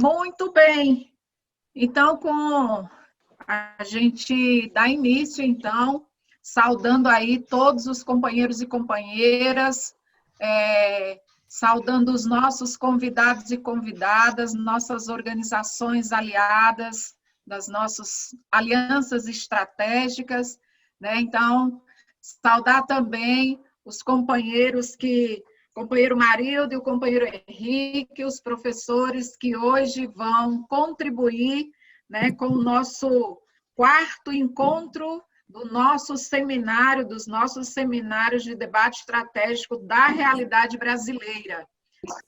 Muito bem. Então, com a gente dá início, então, saudando aí todos os companheiros e companheiras, saudando os nossos convidados e convidadas, nossas organizações aliadas, das nossas alianças estratégicas, né? Então, saudar também os companheiros companheiro Marildo e o companheiro Henrique, os professores que hoje vão contribuir, né, com o nosso quarto encontro do nosso seminário, dos nossos seminários de debate estratégico da realidade brasileira,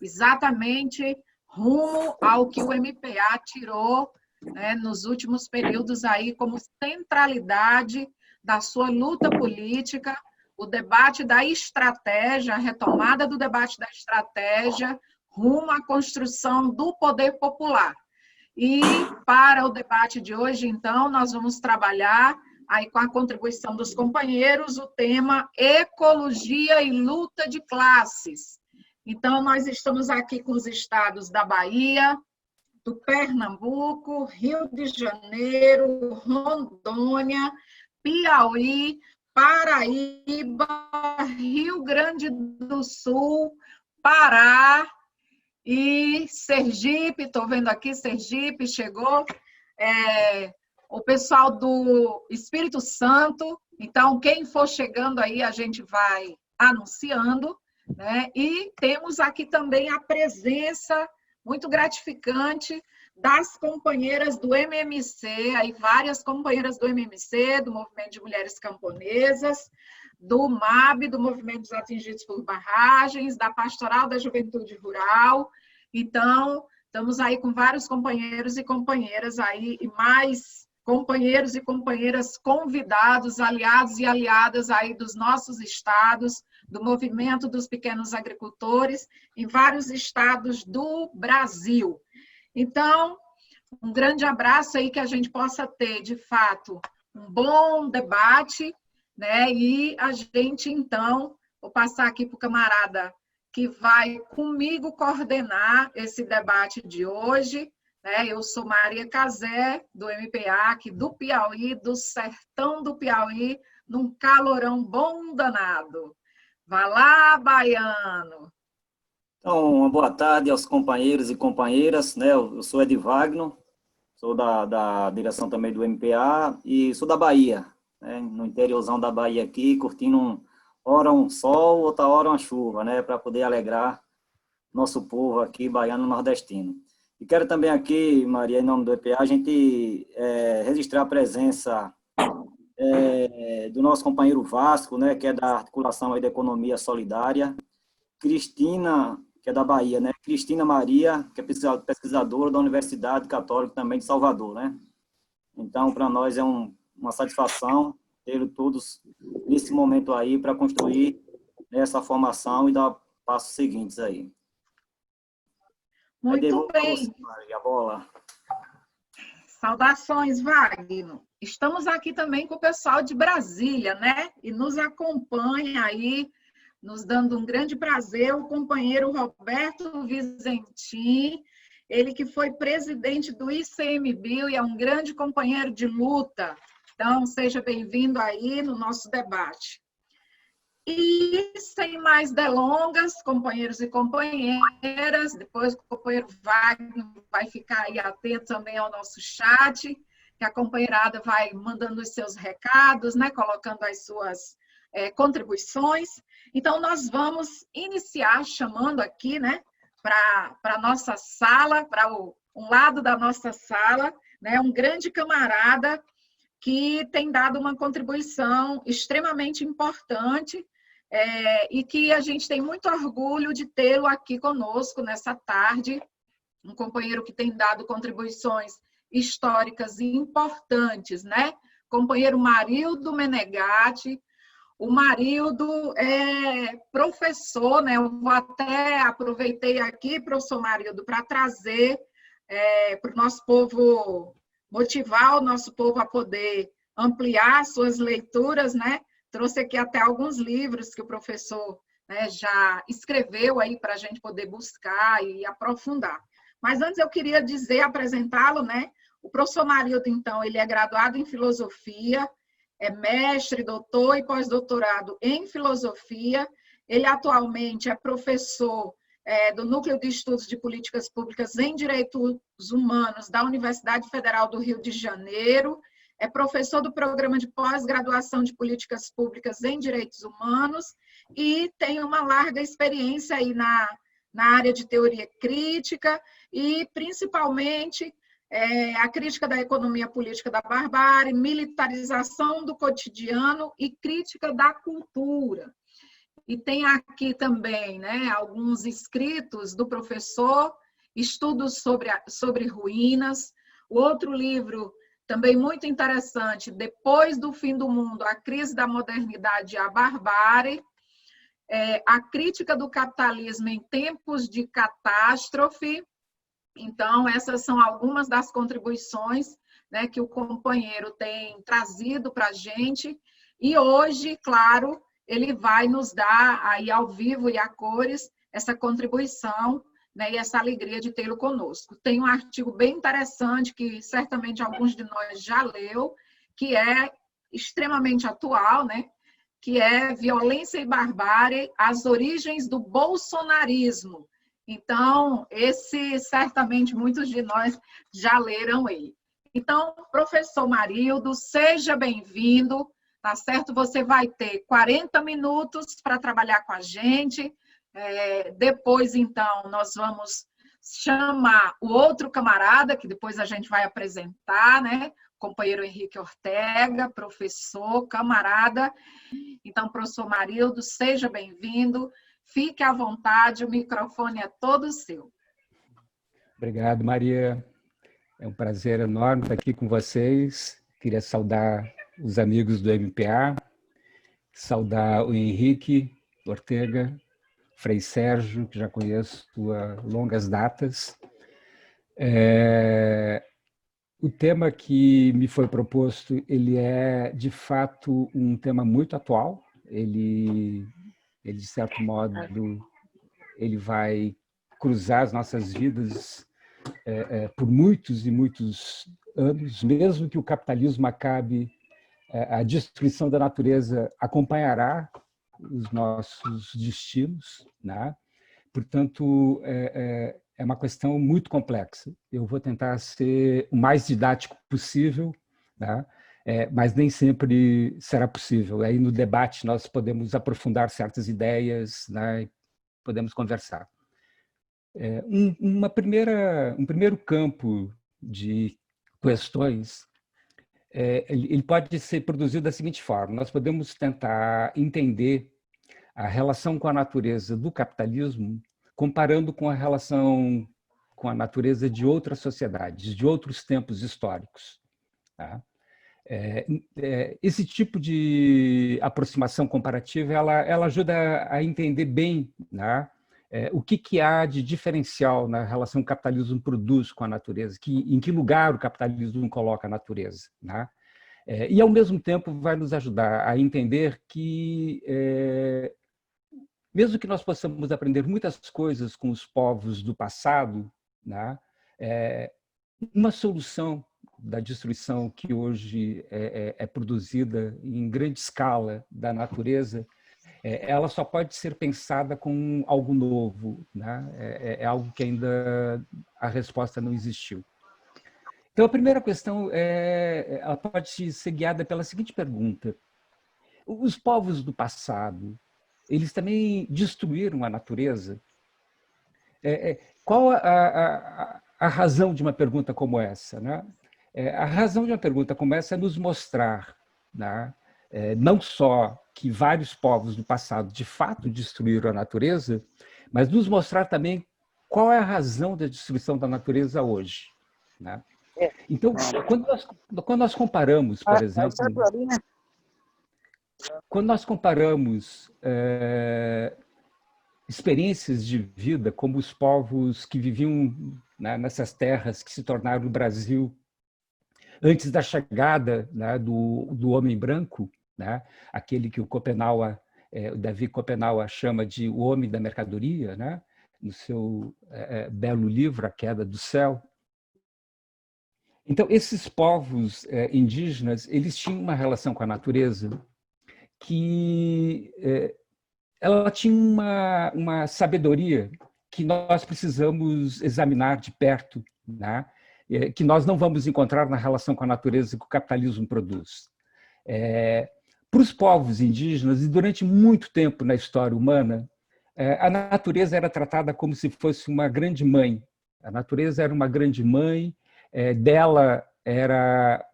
exatamente rumo ao que o MPA tirou, né, nos últimos períodos aí como centralidade da sua luta política, o debate da estratégia, a retomada do debate da estratégia rumo à construção do poder popular. E para o debate de hoje, então, nós vamos trabalhar aí com a contribuição dos companheiros o tema ecologia e luta de classes. Então, nós estamos aqui com os estados da Bahia, do Pernambuco, Rio de Janeiro, Rondônia, Piauí, Paraíba, Rio Grande do Sul, Pará e Sergipe. Estou vendo aqui, Sergipe chegou. O pessoal do Espírito Santo. Então, quem for chegando aí, a gente vai anunciando, né? E temos aqui também a presença muito gratificante das companheiras do MMC, aí várias companheiras do MMC, do Movimento de Mulheres Camponesas, do MAB, do Movimento dos Atingidos por Barragens, da Pastoral da Juventude Rural. Então, estamos aí com vários companheiros e companheiras aí, e mais companheiros e companheiras convidados, aliados e aliadas aí dos nossos estados, do movimento dos pequenos agricultores, em vários estados do Brasil. Então, um grande abraço aí, que a gente possa ter, de fato, um bom debate, né? E a gente, então, vou passar aqui para o camarada que vai comigo coordenar esse debate de hoje, né? Eu sou Maria Cazé, do MPA, aqui do Piauí, do sertão do Piauí, num calorão bom danado. Vá lá, baiano! Então, uma boa tarde aos companheiros e companheiras, né? Eu sou Edvagno, sou da direção também do MPA e sou da Bahia, né? No interiorzão da Bahia aqui, curtindo hora um sol, outra hora uma chuva, né? Para poder alegrar nosso povo aqui, baiano nordestino. E quero também aqui, Maria, em nome do EPA, a gente registrar a presença do nosso companheiro Vasco, né? Que é da articulação aí da economia solidária, Cristina, que é da Bahia, né? Cristina Maria, que é pesquisadora da Universidade Católica também de Salvador, né? Então, para nós é uma satisfação ter todos nesse momento aí para construir essa formação e dar passos seguintes aí. Muito bem. Maria, a bola. Saudações, Wagner. Estamos aqui também com o pessoal de Brasília, né? E nos acompanha aí, nos dando um grande prazer, o companheiro Roberto Vizentim, ele que foi presidente do ICMBio e é um grande companheiro de luta. Então, seja bem-vindo aí no nosso debate. E, sem mais delongas, companheiros e companheiras, depois o companheiro Wagner vai ficar aí atento também ao nosso chat, que a companheirada vai mandando os seus recados, né, colocando as suas contribuições. Então, nós vamos iniciar chamando aqui, né, para a nossa sala, para um lado da nossa sala, né, um grande camarada que tem dado uma contribuição extremamente importante e que a gente tem muito orgulho de tê-lo aqui conosco nessa tarde, um companheiro que tem dado contribuições históricas importantes, né? Companheiro Marildo Menegatti. O Marildo é professor, né? Eu vou até aproveitei aqui, professor Marildo, para trazer para o nosso povo, motivar o nosso povo a poder ampliar suas leituras, né? Trouxe aqui até alguns livros que o professor, né, já escreveu aí para a gente poder buscar e aprofundar. Mas antes eu queria dizer, apresentá-lo, né? O professor Marildo, então, ele é graduado em filosofia, é mestre, doutor e pós-doutorado em filosofia. Ele atualmente é professor do Núcleo de Estudos de Políticas Públicas em Direitos Humanos da Universidade Federal do Rio de Janeiro, é professor do Programa de Pós-Graduação de Políticas Públicas em Direitos Humanos e tem uma larga experiência aí na área de teoria crítica e, principalmente, a crítica da economia política da barbárie, militarização do cotidiano e crítica da cultura. E tem aqui também, né, alguns escritos do professor, estudos sobre ruínas. O outro livro, também muito interessante, Depois do Fim do Mundo, a crise da modernidade e a barbárie, a crítica do capitalismo em tempos de catástrofe. Então, essas são algumas das contribuições, né, que o companheiro tem trazido para a gente. E hoje, claro, ele vai nos dar aí ao vivo e a cores essa contribuição, né, e essa alegria de tê-lo conosco. Tem um artigo bem interessante que certamente alguns de nós já leu, que é extremamente atual, né, que é Violência e Barbárie, as origens do bolsonarismo. Então, esse certamente muitos de nós já leram ele. Então, professor Marildo, seja bem-vindo. Tá certo? Você vai ter 40 minutos para trabalhar com a gente. Depois, então, nós vamos chamar o outro camarada, que depois a gente vai apresentar, né? O companheiro Henrique Ortega, professor, camarada. Então, professor Marildo, seja bem-vindo. Fique à vontade, o microfone é todo seu. Obrigado, Maria. É um prazer enorme estar aqui com vocês. Queria saudar os amigos do MPA, saudar o Henrique Ortega, Frei Sérgio, que já conheço há longas datas. O tema que me foi proposto, ele é, de fato, um tema muito atual. Ele de certo modo, ele vai cruzar as nossas vidas por muitos e muitos anos, mesmo que o capitalismo acabe, a destruição da natureza acompanhará os nossos destinos, né? Portanto, é uma questão muito complexa. Eu vou tentar ser o mais didático possível, né? Mas nem sempre será possível. Aí no debate nós podemos aprofundar certas ideias, né? Podemos conversar. Um primeiro campo de questões, ele pode ser produzido da seguinte forma: nós podemos tentar entender a relação com a natureza do capitalismo comparando com a relação com a natureza de outras sociedades, de outros tempos históricos. Tá? Esse tipo de aproximação comparativa, ela ajuda a entender bem, né, o que há de diferencial na relação que o capitalismo produz com a natureza, em que lugar o capitalismo coloca a natureza. Né? E, ao mesmo tempo, vai nos ajudar a entender que, mesmo que nós possamos aprender muitas coisas com os povos do passado, né, uma solução da destruição que hoje é produzida em grande escala da natureza, ela só pode ser pensada com algo novo, né? É algo que ainda a resposta não existiu. Então, a primeira questão ela pode ser guiada pela seguinte pergunta: os povos do passado, eles também destruíram a natureza? Qual a razão de uma pergunta como essa, né? A razão de uma pergunta como essa é nos mostrar, né, não só que vários povos do passado de fato destruíram a natureza, mas nos mostrar também qual é a razão da destruição da natureza hoje. Né? Então, quando nós comparamos, por exemplo, quando nós comparamos experiências de vida como os povos que viviam, né, nessas terras que se tornaram o Brasil antes da chegada, né, do homem branco, né, aquele que o Davi Copenau chama de o homem da mercadoria, né, no seu belo livro, A Queda do Céu. Então, esses povos indígenas, eles tinham uma relação com a natureza que ela tinha uma sabedoria que nós precisamos examinar de perto, né? Que nós não vamos encontrar na relação com a natureza que o capitalismo produz. Para os povos indígenas, e durante muito tempo na história humana, a natureza era tratada como se fosse uma grande mãe. A natureza era uma grande mãe, dela era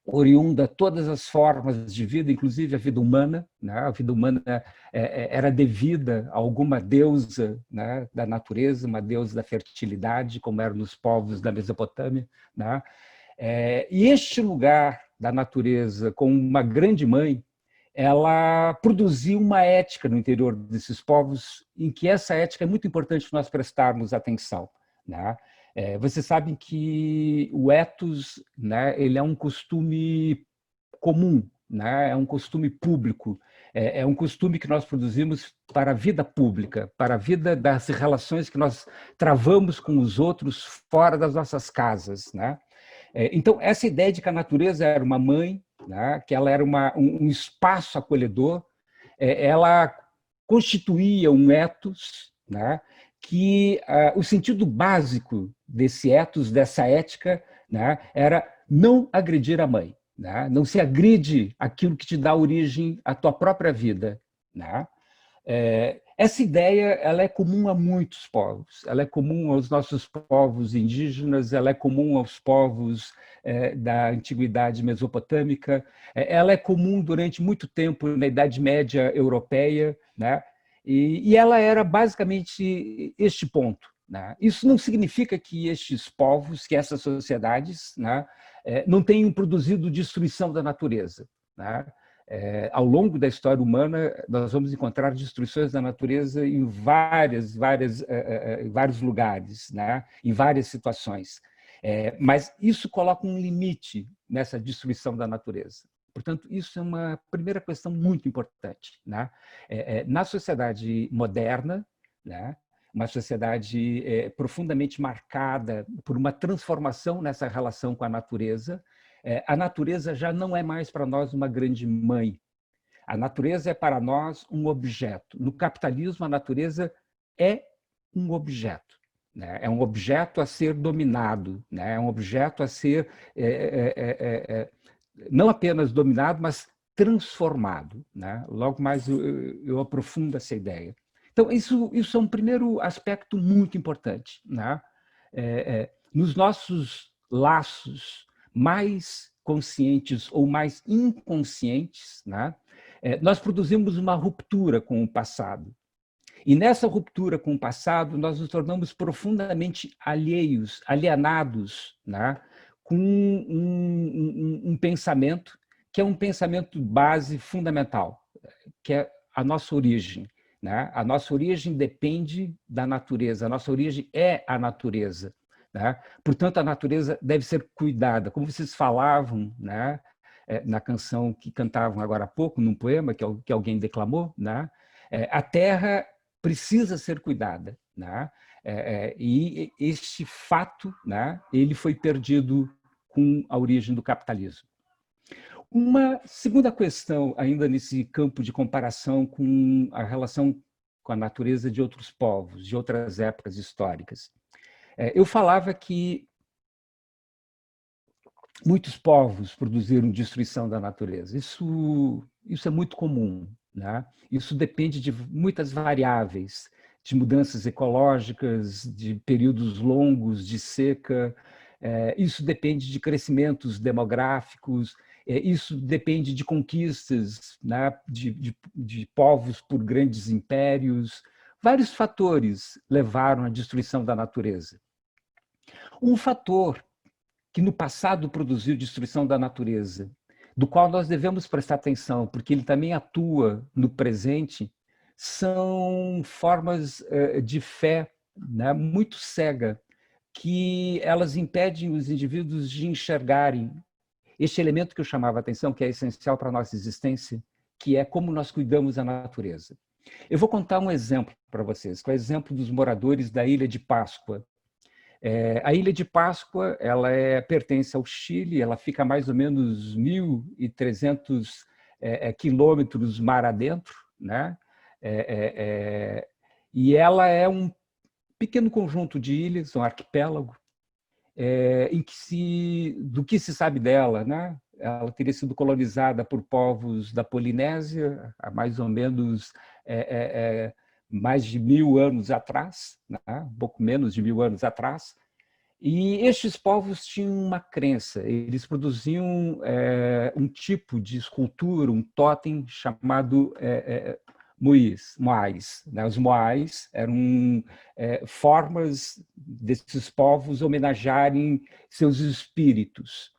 oriunda todas as formas de vida, inclusive a vida humana, né? A vida humana era devida a alguma deusa, né, da natureza, uma deusa da fertilidade, como eram nos povos da Mesopotâmia, né? E este lugar da natureza, como uma grande mãe, ela produziu uma ética no interior desses povos, em que essa ética é muito importante nós prestarmos atenção, né? Você sabe que o ethos, né, ele é um costume comum, né, é um costume público, é um costume que nós produzimos para a vida pública, para a vida das relações que nós travamos com os outros fora das nossas casas, né? Então, essa ideia de que a natureza era uma mãe, né, que ela era um espaço acolhedor, ela constituía um ethos, né, que o sentido básico desse ethos, dessa ética, né, era não agredir a mãe, né? Não se agride aquilo que te dá origem à tua própria vida, né? Essa ideia ela é comum a muitos povos, ela é comum aos nossos povos indígenas, ela é comum aos povos da antiguidade mesopotâmica, ela é comum durante muito tempo na Idade Média europeia, né? E ela era basicamente este ponto, né? Isso não significa que estes povos, que essas sociedades, né, não tenham produzido destruição da natureza, né? Ao longo da história humana, nós vamos encontrar destruições da natureza em vários lugares, né? Em várias situações. Mas isso coloca um limite nessa destruição da natureza. Portanto, isso é uma primeira questão muito importante, né? Na sociedade moderna, né, uma sociedade profundamente marcada por uma transformação nessa relação com a natureza já não é mais para nós uma grande mãe. A natureza é para nós um objeto. No capitalismo, a natureza é um objeto, né? É um objeto a ser dominado, né? É um objeto a ser não apenas dominado, mas transformado, né? Logo mais eu aprofundo essa ideia. Então, isso é um primeiro aspecto muito importante, né? Nos nossos laços mais conscientes ou mais inconscientes, né, nós produzimos uma ruptura com o passado. E nessa ruptura com o passado, nós nos tornamos profundamente alienados, né, com um pensamento que é um pensamento base fundamental, que é a nossa origem, né? A nossa origem depende da natureza, a nossa origem é a natureza, né? Portanto, a natureza deve ser cuidada. Como vocês falavam, né, na canção que cantavam agora há pouco, num poema que alguém declamou, né? A terra precisa ser cuidada, né? E este fato, né, ele foi perdido com a origem do capitalismo. Uma segunda questão, ainda nesse campo de comparação com a relação com a natureza de outros povos, de outras épocas históricas. Eu falava que muitos povos produziram destruição da natureza. Isso é muito comum, né? Isso depende de muitas variáveis, de mudanças ecológicas, de períodos longos de seca. Isso depende de crescimentos demográficos. Isso depende de conquistas, né, de povos por grandes impérios. Vários fatores levaram à destruição da natureza. Um fator que no passado produziu destruição da natureza, do qual nós devemos prestar atenção, porque ele também atua no presente, são formas de fé, né, muito cega, que elas impedem os indivíduos de enxergarem este elemento que eu chamava a atenção, que é essencial para a nossa existência, que é como nós cuidamos da natureza. Eu vou contar um exemplo para vocês, que é o exemplo dos moradores da Ilha de Páscoa. A Ilha de Páscoa ela pertence ao Chile, ela fica a mais ou menos 1.300 quilômetros mar adentro, né? E ela é um pequeno conjunto de ilhas, um arquipélago, do que se sabe dela, né? Ela teria sido colonizada por povos da Polinésia há mais ou menos mais de 1.000 anos atrás, né? Um pouco menos de 1.000 anos atrás. E estes povos tinham uma crença, eles produziam um tipo de escultura, um totem chamado moais. Né? Os moais eram formas desses povos homenagearem seus espíritos.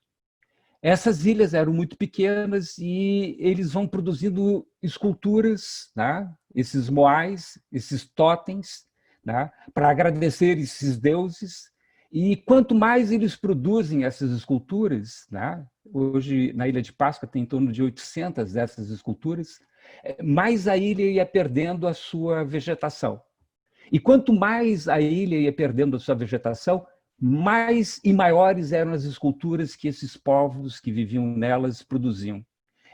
Essas ilhas eram muito pequenas e eles vão produzindo esculturas, né? Esses moais, esses totens, né? Para agradecer esses deuses. E quanto mais eles produzem essas esculturas, né? Hoje na Ilha de Páscoa tem em torno de 800 dessas esculturas, mais a ilha ia perdendo a sua vegetação. E quanto mais a ilha ia perdendo a sua vegetação, mais e maiores eram as esculturas que esses povos que viviam nelas produziam.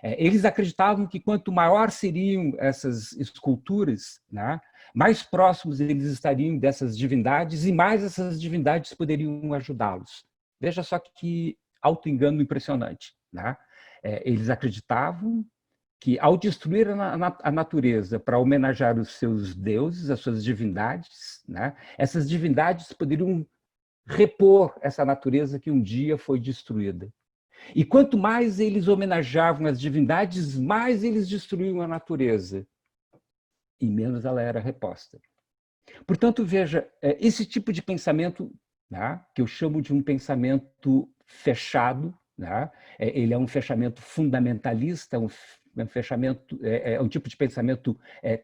Eles acreditavam que quanto maior seriam essas esculturas, né, mais próximos eles estariam dessas divindades e mais essas divindades poderiam ajudá-los. Veja só que auto-engano impressionante. Né? Eles acreditavam que, ao destruir a natureza para homenagear os seus deuses, as suas divindades, né, essas divindades poderiam repor essa natureza que um dia foi destruída. E quanto mais eles homenageavam as divindades, mais eles destruíam a natureza e menos ela era reposta. Portanto, veja, esse tipo de pensamento, né, que eu chamo de um pensamento fechado, né, ele é um fechamento fundamentalista, um fechamento, um tipo de pensamento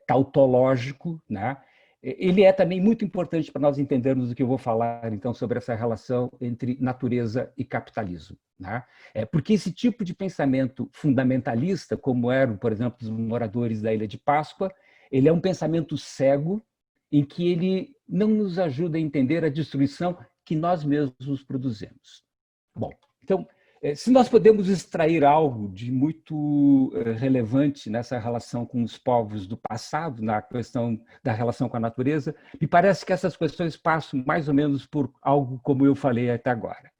tautológico, né? Ele é também muito importante para nós entendermos o que eu vou falar, então, sobre essa relação entre natureza e capitalismo. Né? Porque esse tipo de pensamento fundamentalista, como eram, por exemplo, os moradores da Ilha de Páscoa, ele é um pensamento cego em que ele não nos ajuda a entender a destruição que nós mesmos produzimos. Bom, então, se nós podemos extrair algo de muito relevante nessa relação com os povos do passado, na questão da relação com a natureza, me parece que essas questões passam mais ou menos por algo como eu falei até agora.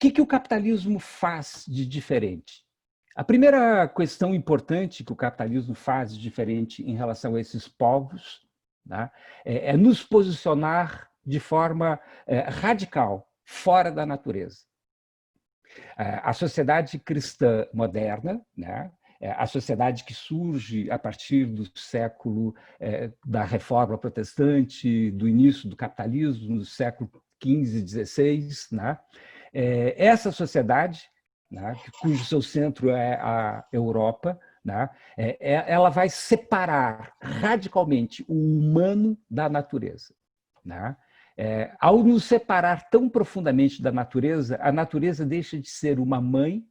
O que o capitalismo faz de diferente? A primeira questão importante que o capitalismo faz de diferente em relação a esses povos, né, é nos posicionar de forma radical, fora da natureza. A sociedade cristã moderna, né, a sociedade que surge a partir do século da Reforma Protestante, do início do capitalismo, no século XV, XVI, né, essa sociedade, né, cujo seu centro é a Europa, né, ela vai separar radicalmente o humano da natureza. Né? Ao nos separar tão profundamente da natureza, a natureza deixa de ser uma mãe,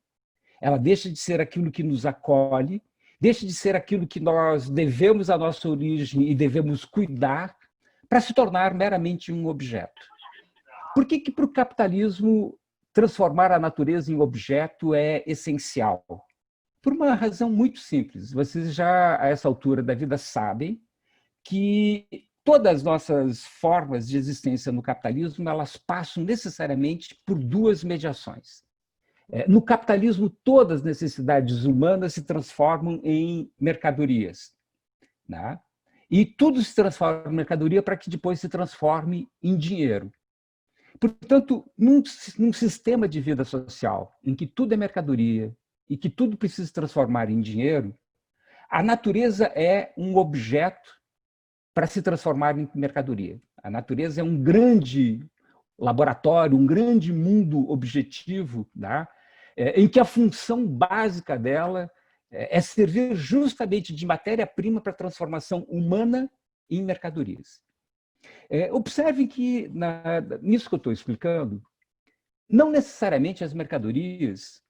ela deixa de ser aquilo que nos acolhe, deixa de ser aquilo que nós devemos à nossa origem e devemos cuidar, para se tornar meramente um objeto. Por que para o capitalismo transformar a natureza em objeto é essencial? Por uma razão muito simples. Vocês já, a essa altura da vida, sabem que todas as nossas formas de existência no capitalismo, elas passam necessariamente por duas mediações. No capitalismo, todas as necessidades humanas se transformam em mercadorias. Né? E tudo se transforma em mercadoria para que depois se transforme em dinheiro. Portanto, num sistema de vida social em que tudo é mercadoria e que tudo precisa se transformar em dinheiro, a natureza é um objeto para se transformar em mercadoria. A natureza é um grande laboratório, um grande mundo objetivo, né? Em que a função básica dela é servir justamente de matéria-prima para a transformação humana em mercadorias. Observe que, nisso que eu estou explicando, não necessariamente as mercadorias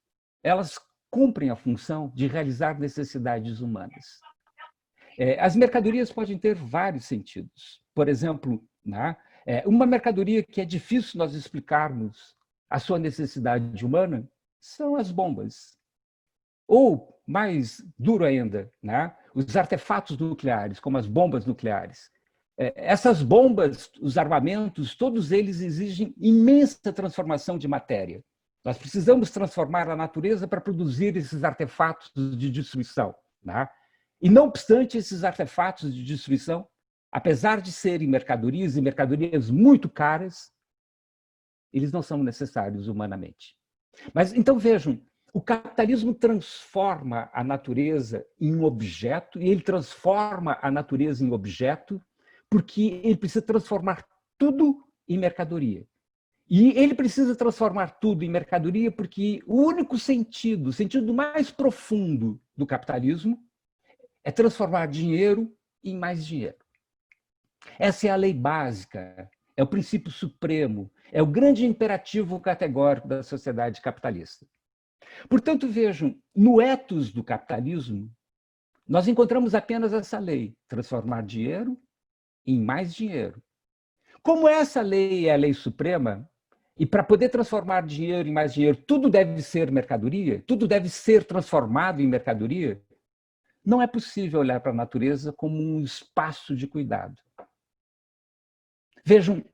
elas cumprem a função de realizar necessidades humanas. As mercadorias podem ter vários sentidos. Por exemplo, né, uma mercadoria que é difícil nós explicarmos a sua necessidade humana são as bombas. Ou, mais duro ainda, né, os artefatos nucleares, como as bombas nucleares. Essas bombas, os armamentos, todos eles exigem imensa transformação de matéria. Nós precisamos transformar a natureza para produzir esses artefatos de destruição. Né? E, não obstante, esses artefatos de destruição, apesar de serem mercadorias e mercadorias muito caras, eles não são necessários humanamente. Mas, então, vejam, o capitalismo transforma a natureza em um objeto, e ele transforma a natureza em objeto porque ele precisa transformar tudo em mercadoria. E ele precisa transformar tudo em mercadoria porque o único sentido, o sentido mais profundo do capitalismo é transformar dinheiro em mais dinheiro. Essa é a lei básica, é o princípio supremo, é o grande imperativo categórico da sociedade capitalista. Portanto, vejam, no ethos do capitalismo, nós encontramos apenas essa lei, transformar dinheiro em mais dinheiro. Como essa lei é a lei suprema, e para poder transformar dinheiro em mais dinheiro, tudo deve ser mercadoria, tudo deve ser transformado em mercadoria, não é possível olhar para a natureza como um espaço de cuidado. Vejam,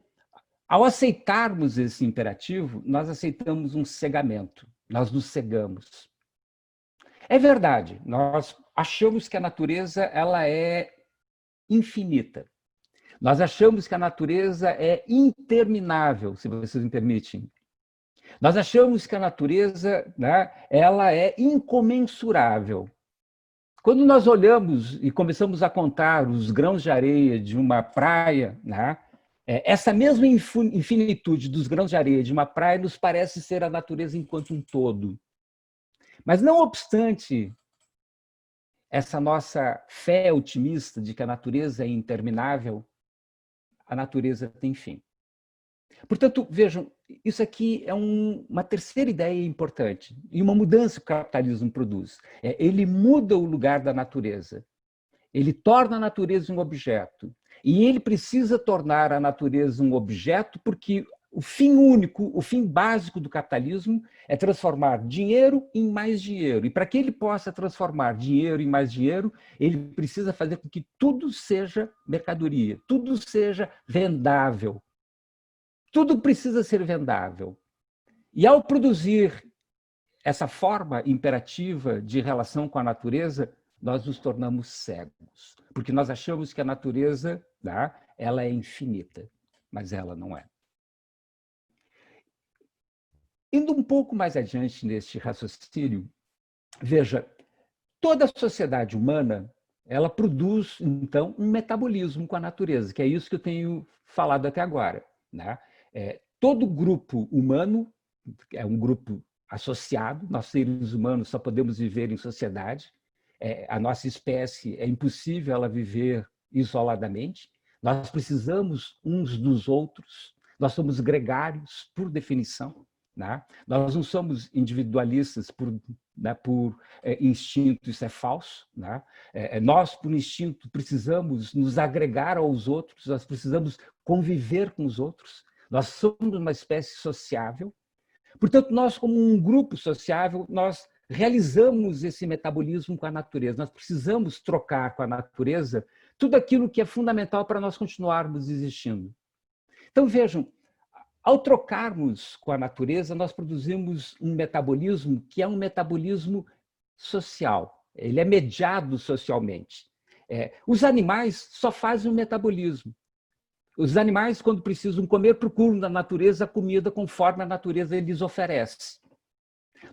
ao aceitarmos esse imperativo, nós aceitamos um cegamento, nós nos cegamos. É verdade, nós achamos que a natureza ela é infinita. Nós achamos que a natureza é interminável, se vocês me permitem. Nós achamos que a natureza, né, ela é incomensurável. Quando nós olhamos e começamos a contar os grãos de areia de uma praia, né, essa mesma infinitude dos grãos de areia de uma praia nos parece ser a natureza enquanto um todo. Mas, não obstante essa nossa fé otimista de que a natureza é interminável, a natureza tem fim. Portanto, vejam, isso aqui é uma terceira ideia importante e uma mudança que o capitalismo produz. Ele muda o lugar da natureza. Ele torna a natureza um objeto. E ele precisa tornar a natureza um objeto porque o fim único, o fim básico do capitalismo é transformar dinheiro em mais dinheiro. E para que ele possa transformar dinheiro em mais dinheiro, ele precisa fazer com que tudo seja mercadoria, tudo seja vendável. Tudo precisa ser vendável. E ao produzir essa forma imperativa de relação com a natureza, nós nos tornamos cegos, porque nós achamos que a natureza, né, ela é infinita, mas ela não é. Indo um pouco mais adiante neste raciocínio, veja, toda a sociedade humana, ela produz, então, um metabolismo com a natureza, que é isso que eu tenho falado até agora. Né? Todo grupo humano é um grupo associado, nós seres humanos só podemos viver em sociedade, a nossa espécie é impossível ela viver isoladamente, nós precisamos uns dos outros, nós somos gregários por definição, né? Nós não somos individualistas por instinto, isso é falso. Né? Nós, por instinto, precisamos nos agregar aos outros, nós precisamos conviver com os outros, nós somos uma espécie sociável. Portanto, nós, como um grupo sociável, nós realizamos esse metabolismo com a natureza. Nós precisamos trocar com a natureza tudo aquilo que é fundamental para nós continuarmos existindo. Então, vejam, ao trocarmos com a natureza, nós produzimos um metabolismo que é um metabolismo social. Ele é mediado socialmente. Os animais só fazem o metabolismo. Os animais, quando precisam comer, procuram na natureza a comida conforme a natureza lhes oferece.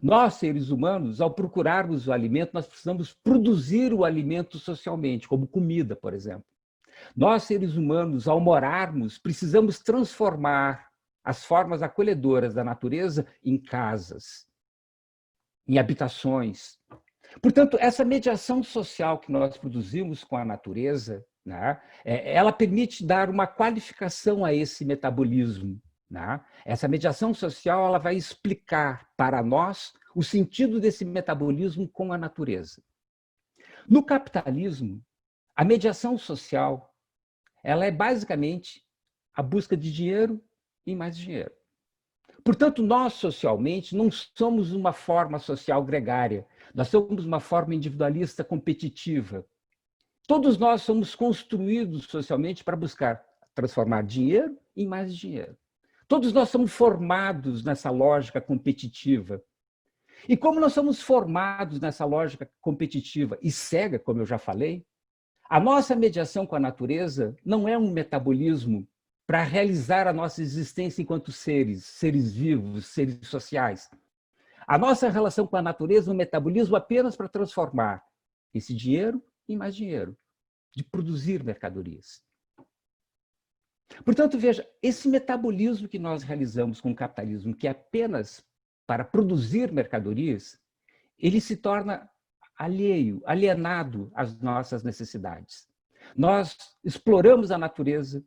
Nós, seres humanos, ao procurarmos o alimento, nós precisamos produzir o alimento socialmente, como comida, por exemplo. Nós, seres humanos, ao morarmos, precisamos transformar as formas acolhedoras da natureza em casas, em habitações. Portanto, essa mediação social que nós produzimos com a natureza, né, ela permite dar uma qualificação a esse metabolismo. Né? Essa mediação social ela vai explicar para nós o sentido desse metabolismo com a natureza. No capitalismo, A mediação social, ela é basicamente a busca de dinheiro e mais dinheiro. Portanto, nós, socialmente, não somos uma forma social gregária, nós somos uma forma individualista competitiva. Todos nós somos construídos socialmente para buscar transformar dinheiro em mais dinheiro. Todos nós somos formados nessa lógica competitiva. E como nós somos formados nessa lógica competitiva e cega, como eu já falei, a nossa mediação com a natureza não é um metabolismo para realizar a nossa existência enquanto seres vivos, seres sociais. A nossa relação com a natureza é um metabolismo apenas para transformar esse dinheiro em mais dinheiro, de produzir mercadorias. Portanto, veja, esse metabolismo que nós realizamos com o capitalismo, que é apenas para produzir mercadorias, ele se torna alienado às nossas necessidades. Nós exploramos a natureza,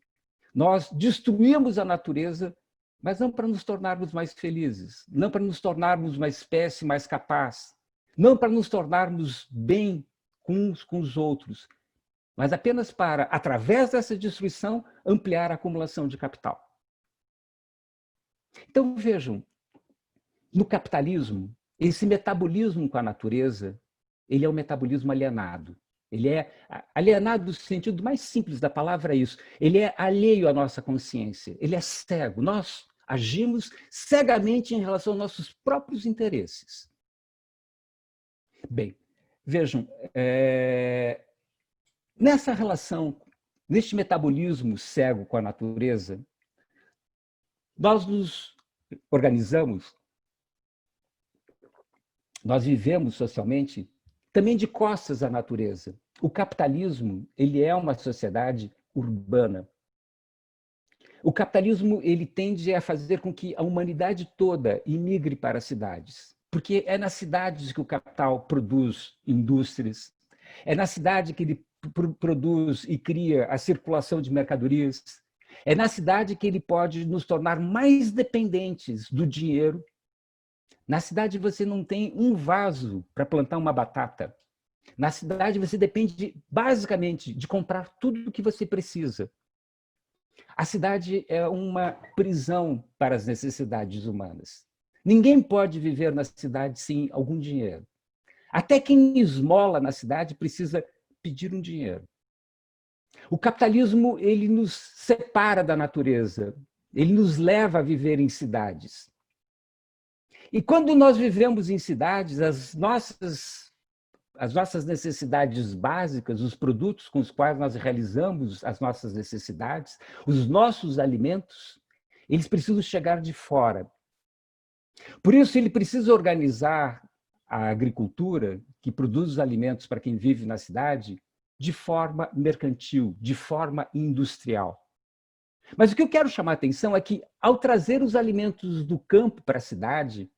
nós destruímos a natureza, mas não para nos tornarmos mais felizes, não para nos tornarmos uma espécie mais capaz, não para nos tornarmos bem uns com os outros, mas apenas para, através dessa destruição, ampliar a acumulação de capital. Então, vejam, no capitalismo, esse metabolismo com a natureza, ele é um metabolismo alienado. Ele é alienado no sentido mais simples da palavra, é isso. Ele é alheio à nossa consciência, ele é cego. Nós agimos cegamente em relação aos nossos próprios interesses. Bem, vejam, nessa relação, neste metabolismo cego com a natureza, nós nos organizamos, nós vivemos socialmente também de costas à natureza. O capitalismo, ele é uma sociedade urbana. O capitalismo, ele tende a fazer com que a humanidade toda imigre para as cidades, porque é nas cidades que o capital produz indústrias, é na cidade que ele produz e cria a circulação de mercadorias, é na cidade que ele pode nos tornar mais dependentes do dinheiro. Na cidade você não tem um vaso para plantar uma batata. Na cidade você depende basicamente de comprar tudo o que você precisa. A cidade é uma prisão para as necessidades humanas. Ninguém pode viver na cidade sem algum dinheiro. Até quem esmola na cidade precisa pedir um dinheiro. O capitalismo, ele nos separa da natureza, ele nos leva a viver em cidades. E quando nós vivemos em cidades, as nossas necessidades básicas, os produtos com os quais nós realizamos as nossas necessidades, os nossos alimentos, eles precisam chegar de fora. Por isso, ele precisa organizar a agricultura, que produz os alimentos para quem vive na cidade, de forma mercantil, de forma industrial. Mas o que eu quero chamar a atenção é que, ao trazer os alimentos do campo para a cidade,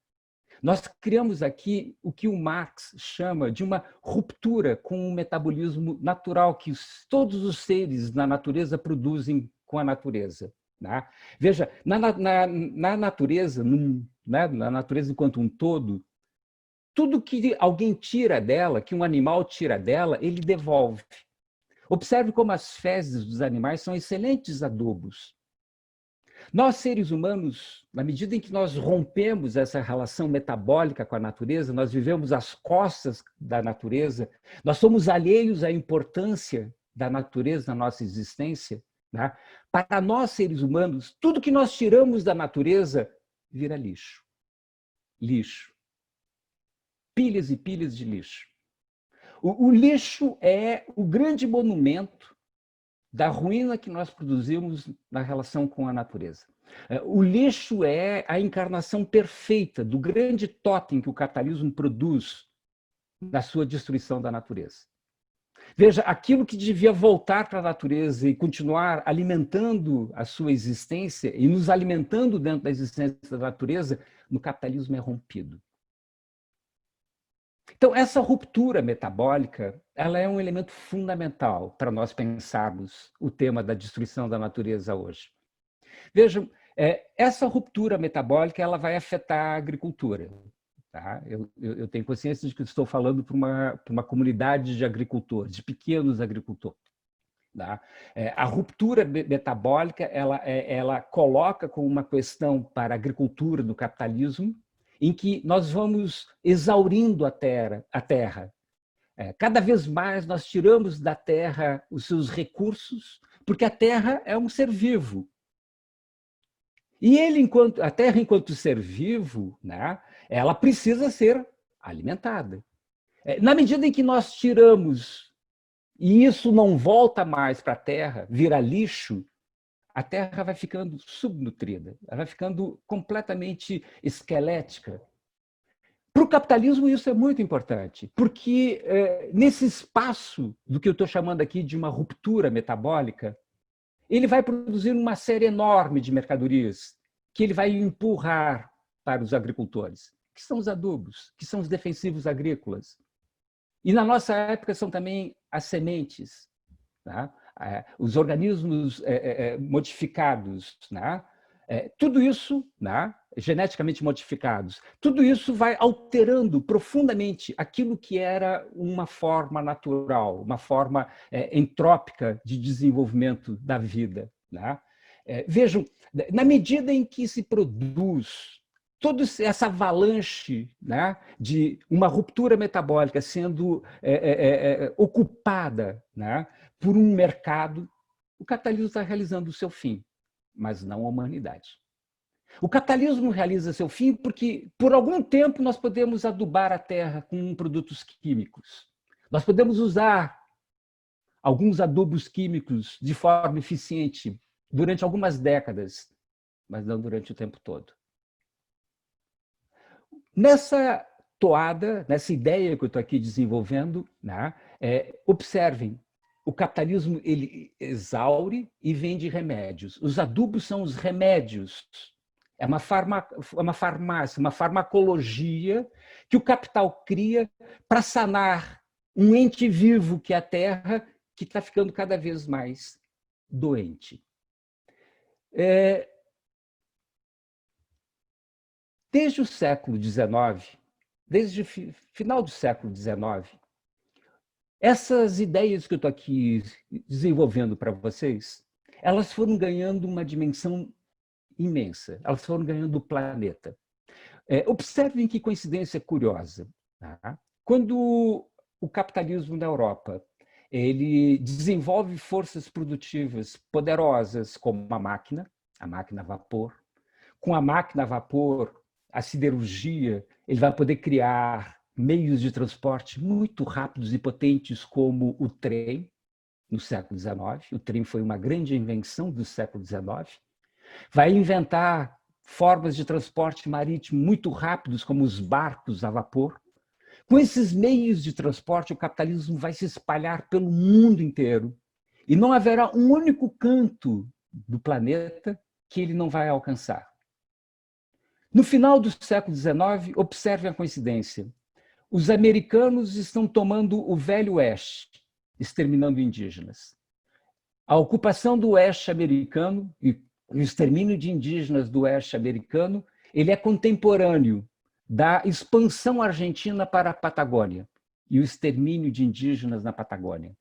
nós criamos aqui o que o Marx chama de uma ruptura com o metabolismo natural que todos os seres na natureza produzem com a natureza. Né? Veja, na natureza, na natureza enquanto um todo, tudo que alguém tira dela, que um animal tira dela, ele devolve. Observe como as fezes dos animais são excelentes adobos. Nós, seres humanos, na medida em que nós rompemos essa relação metabólica com a natureza, nós vivemos às costas da natureza, nós somos alheios à importância da natureza na nossa existência. Né? Para nós, seres humanos, tudo que nós tiramos da natureza vira lixo. Lixo. Pilhas e pilhas de lixo. O lixo é o grande monumento da ruína que nós produzimos na relação com a natureza. O lixo é a encarnação perfeita do grande totem que o capitalismo produz na sua destruição da natureza. Veja, aquilo que devia voltar para a natureza e continuar alimentando a sua existência e nos alimentando dentro da existência da natureza, no capitalismo é rompido. Então, essa ruptura metabólica, ela é um elemento fundamental para nós pensarmos o tema da destruição da natureza hoje. Vejam, essa ruptura metabólica ela vai afetar a agricultura. Tá? Eu tenho consciência de que estou falando para uma comunidade de agricultores, de pequenos agricultores. Tá? A ruptura metabólica ela coloca como uma questão para a agricultura do capitalismo, em que nós vamos exaurindo a terra. Cada vez mais nós tiramos da terra os seus recursos, porque a terra é um ser vivo. E a terra, enquanto ser vivo, né, ela precisa ser alimentada. Na medida em que nós tiramos, e isso não volta mais para a terra, vira lixo, a terra vai ficando subnutrida, ela vai ficando completamente esquelética. Para o capitalismo isso é muito importante, porque nesse espaço do que eu estou chamando aqui de uma ruptura metabólica, ele vai produzir uma série enorme de mercadorias que ele vai empurrar para os agricultores, que são os adubos, que são os defensivos agrícolas. E na nossa época são também as sementes, tá? Os organismos modificados, né? Tudo isso, né? Geneticamente modificados, tudo isso vai alterando profundamente aquilo que era uma forma natural, uma forma entrópica de desenvolvimento da vida. Né? Vejam, na medida em que se produz toda essa avalanche, né, de uma ruptura metabólica sendo ocupada, né, por um mercado, o capitalismo está realizando o seu fim, mas não a humanidade. O capitalismo realiza seu fim porque, por algum tempo, nós podemos adubar a terra com produtos químicos. Nós podemos usar alguns adubos químicos de forma eficiente durante algumas décadas, mas não durante o tempo todo. Nessa toada, nessa ideia que eu estou aqui desenvolvendo, né, observem, o capitalismo ele exaure e vende remédios. Os adubos são os remédios. É uma farmácia, uma farmacologia que o capital cria para sanar um ente vivo que é a terra, que está ficando cada vez mais doente. Desde o século XIX, desde o final do século XIX, essas ideias que eu estou aqui desenvolvendo para vocês, elas foram ganhando uma dimensão imensa, elas foram ganhando o planeta. Observem que coincidência curiosa. Tá? Quando o capitalismo na Europa ele desenvolve forças produtivas poderosas como a máquina a vapor, com a máquina a vapor, a siderurgia, ele vai poder criar meios de transporte muito rápidos e potentes como o trem, no século XIX. O trem foi uma grande invenção do século XIX. Vai inventar formas de transporte marítimo muito rápidos, como os barcos a vapor. Com esses meios de transporte, o capitalismo vai se espalhar pelo mundo inteiro e não haverá um único canto do planeta que ele não vai alcançar. No final do século XIX, observem a coincidência. Os americanos estão tomando o Velho Oeste, exterminando indígenas. A ocupação do Oeste americano e o extermínio de indígenas do Oeste americano, ele é contemporâneo da expansão argentina para a Patagônia e o extermínio de indígenas na Patagônia.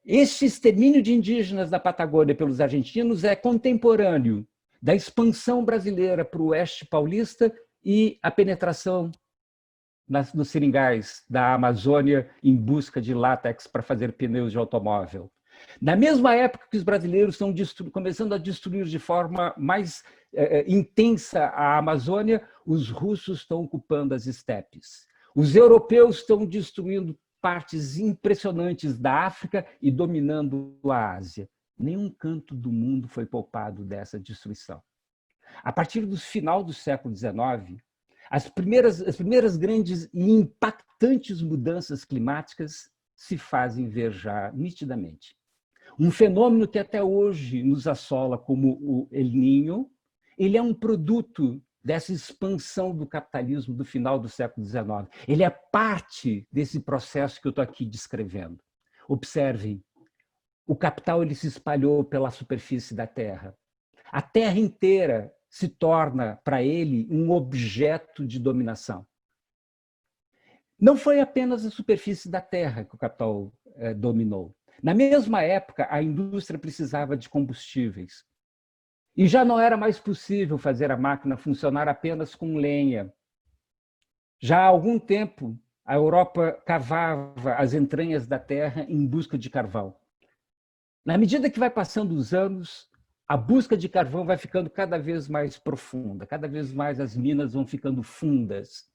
Este extermínio de indígenas da Patagônia pelos argentinos é contemporâneo da expansão brasileira para o Oeste paulista e a penetração nos seringais da Amazônia em busca de látex para fazer pneus de automóvel. Na mesma época que os brasileiros estão começando a destruir de forma mais intensa a Amazônia, os russos estão ocupando as estepes. Os europeus estão destruindo partes impressionantes da África e dominando a Ásia. Nenhum canto do mundo foi poupado dessa destruição. A partir do final do século XIX, as primeiras grandes e impactantes mudanças climáticas se fazem ver já nitidamente. Um fenômeno que até hoje nos assola como o El Niño, ele é um produto dessa expansão do capitalismo do final do século XIX. Ele é parte desse processo que eu estou aqui descrevendo. Observem, o capital ele se espalhou pela superfície da Terra. A Terra inteira se torna para ele um objeto de dominação. Não foi apenas a superfície da terra que o capital dominou. Na mesma época, a indústria precisava de combustíveis. E já não era mais possível fazer a máquina funcionar apenas com lenha. Já há algum tempo, a Europa cavava as entranhas da terra em busca de carvão. Na medida que vai passando os anos, a busca de carvão vai ficando cada vez mais profunda, cada vez mais as minas vão ficando fundas.